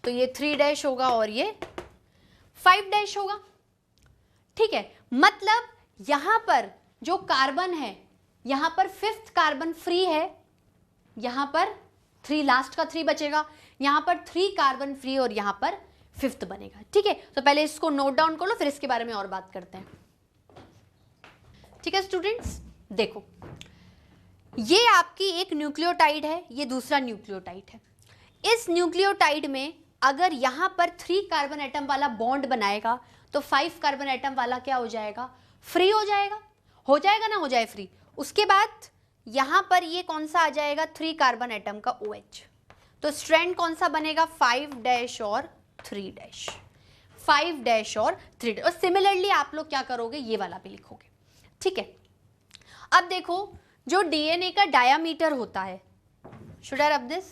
तो ये 3' होगा और ये 5' होगा। ठीक है, मतलब यहां पर जो कार्बन है, यहां पर 5th कार्बन फ्री है, यहां पर 3 लास्ट का 3 बचेगा, यहां पर 3 कार्बन फ्री और यहां पर 5th बनेगा। ठीक है, तो पहले इसको नोट डाउन कर लो, फिर इसके बारे में और बात करते हैं। ठीक है स्टूडेंट्स, देखो ये आपकी एक न्यूक्लियोटाइड है, ये दूसरा न्यूक्लियोटाइड है। इस न्यूक्लियोटाइड में अगर यहां पर 3 कार्बन एटम वाला बॉन्ड बनाएगा तो 5 कार्बन एटम वाला क्या हो जाएगा, फ्री हो जाएगा। हो जाएगा ना, हो जाए फ्री। उसके बाद यहां पर ये कौन सा आ जाएगा, 3 कार्बन एटम का OH। तो स्ट्रैंड कौन सा बनेगा, 5' और 3', 5' और 3'। और सिमिलरली आप लोग क्या करोगे, ये वाला भी लिखोगे। ठीक है, अब देखो जो DNA का डायामीटर होता है, शुड आई रब दिस,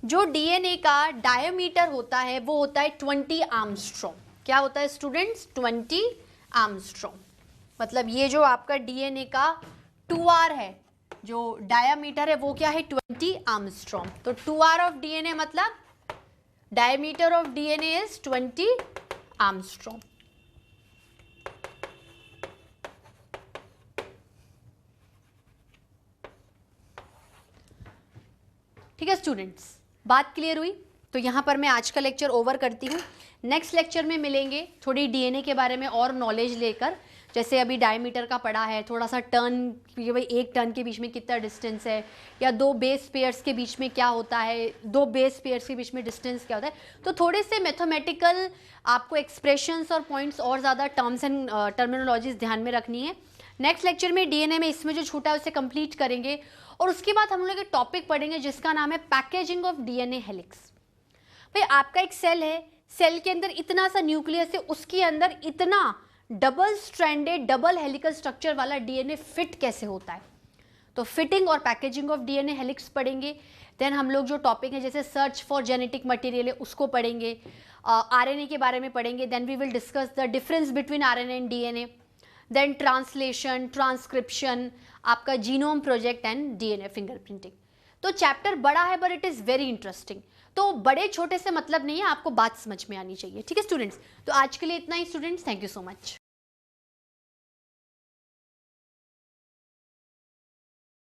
जो DNA का डायमीटर होता है वो होता है 20 आर्मस्ट्रॉन्ग। क्या होता है स्टूडेंट्स, 20 आर्मस्ट्रॉन्ग। मतलब ये जो आपका DNA का 2R है, जो डायमीटर है वो क्या है, 20 आर्मस्ट्रॉन्ग। तो 2R ऑफ DNA मतलब diameter of DNA is 20 Armstrong. ठीक है स्टूडेंट्स, बात क्लियर हुई। तो यहाँ पर मैं आज का लेक्चर ओवर करती हूँ। नेक्स्ट लेक्चर में मिलेंगे थोड़ी DNA के बारे में और नॉलेज लेकर। जैसे अभी डायमीटर का पढ़ा है, थोड़ा सा टर्न, भाई 1 टर्न के बीच में कितना डिस्टेंस है, या 2 बेस पेयर्स के बीच में क्या होता है, 2 बेस पेयर्स के बीच में डिस्टेंस क्या होता है। तो थोड़े से मैथमेटिकल आपको एक्सप्रेशंस और पॉइंट्स और ज़्यादा टर्म्स एंड टर्मिनोलॉजीज ध्यान में रखनी है। नेक्स्ट लेक्चर में DNA में इसमें जो छूटा है उसे कंप्लीट करेंगे, और उसके बाद हम लोग एक टॉपिक पढ़ेंगे जिसका नाम है पैकेजिंग ऑफ DNA हेलिक्स। भाई आपका एक सेल है, सेल के अंदर इतना सा न्यूक्लियस है, उसके अंदर इतना double stranded double helical structure वाला DNA फिट कैसे होता है। तो फिटिंग और पैकेजिंग ऑफ DNA हेलिक्स पढ़ेंगे। देन हम लोग जो टॉपिक है जैसे सर्च फॉर जेनेटिक मटेरियल है उसको पढ़ेंगे, RNA के बारे में पढ़ेंगे। Then we will discuss the difference between RNA and DNA। Then translation, transcription, आपका genome project and DNA fingerprinting. तो चैप्टर बड़ा है but it is very interesting. तो बड़े छोटे से मतलब नहीं है, आपको बात समझ में आनी चाहिए। ठीक है स्टूडेंट्स, तो आज के लिए इतना ही students, thank you so much.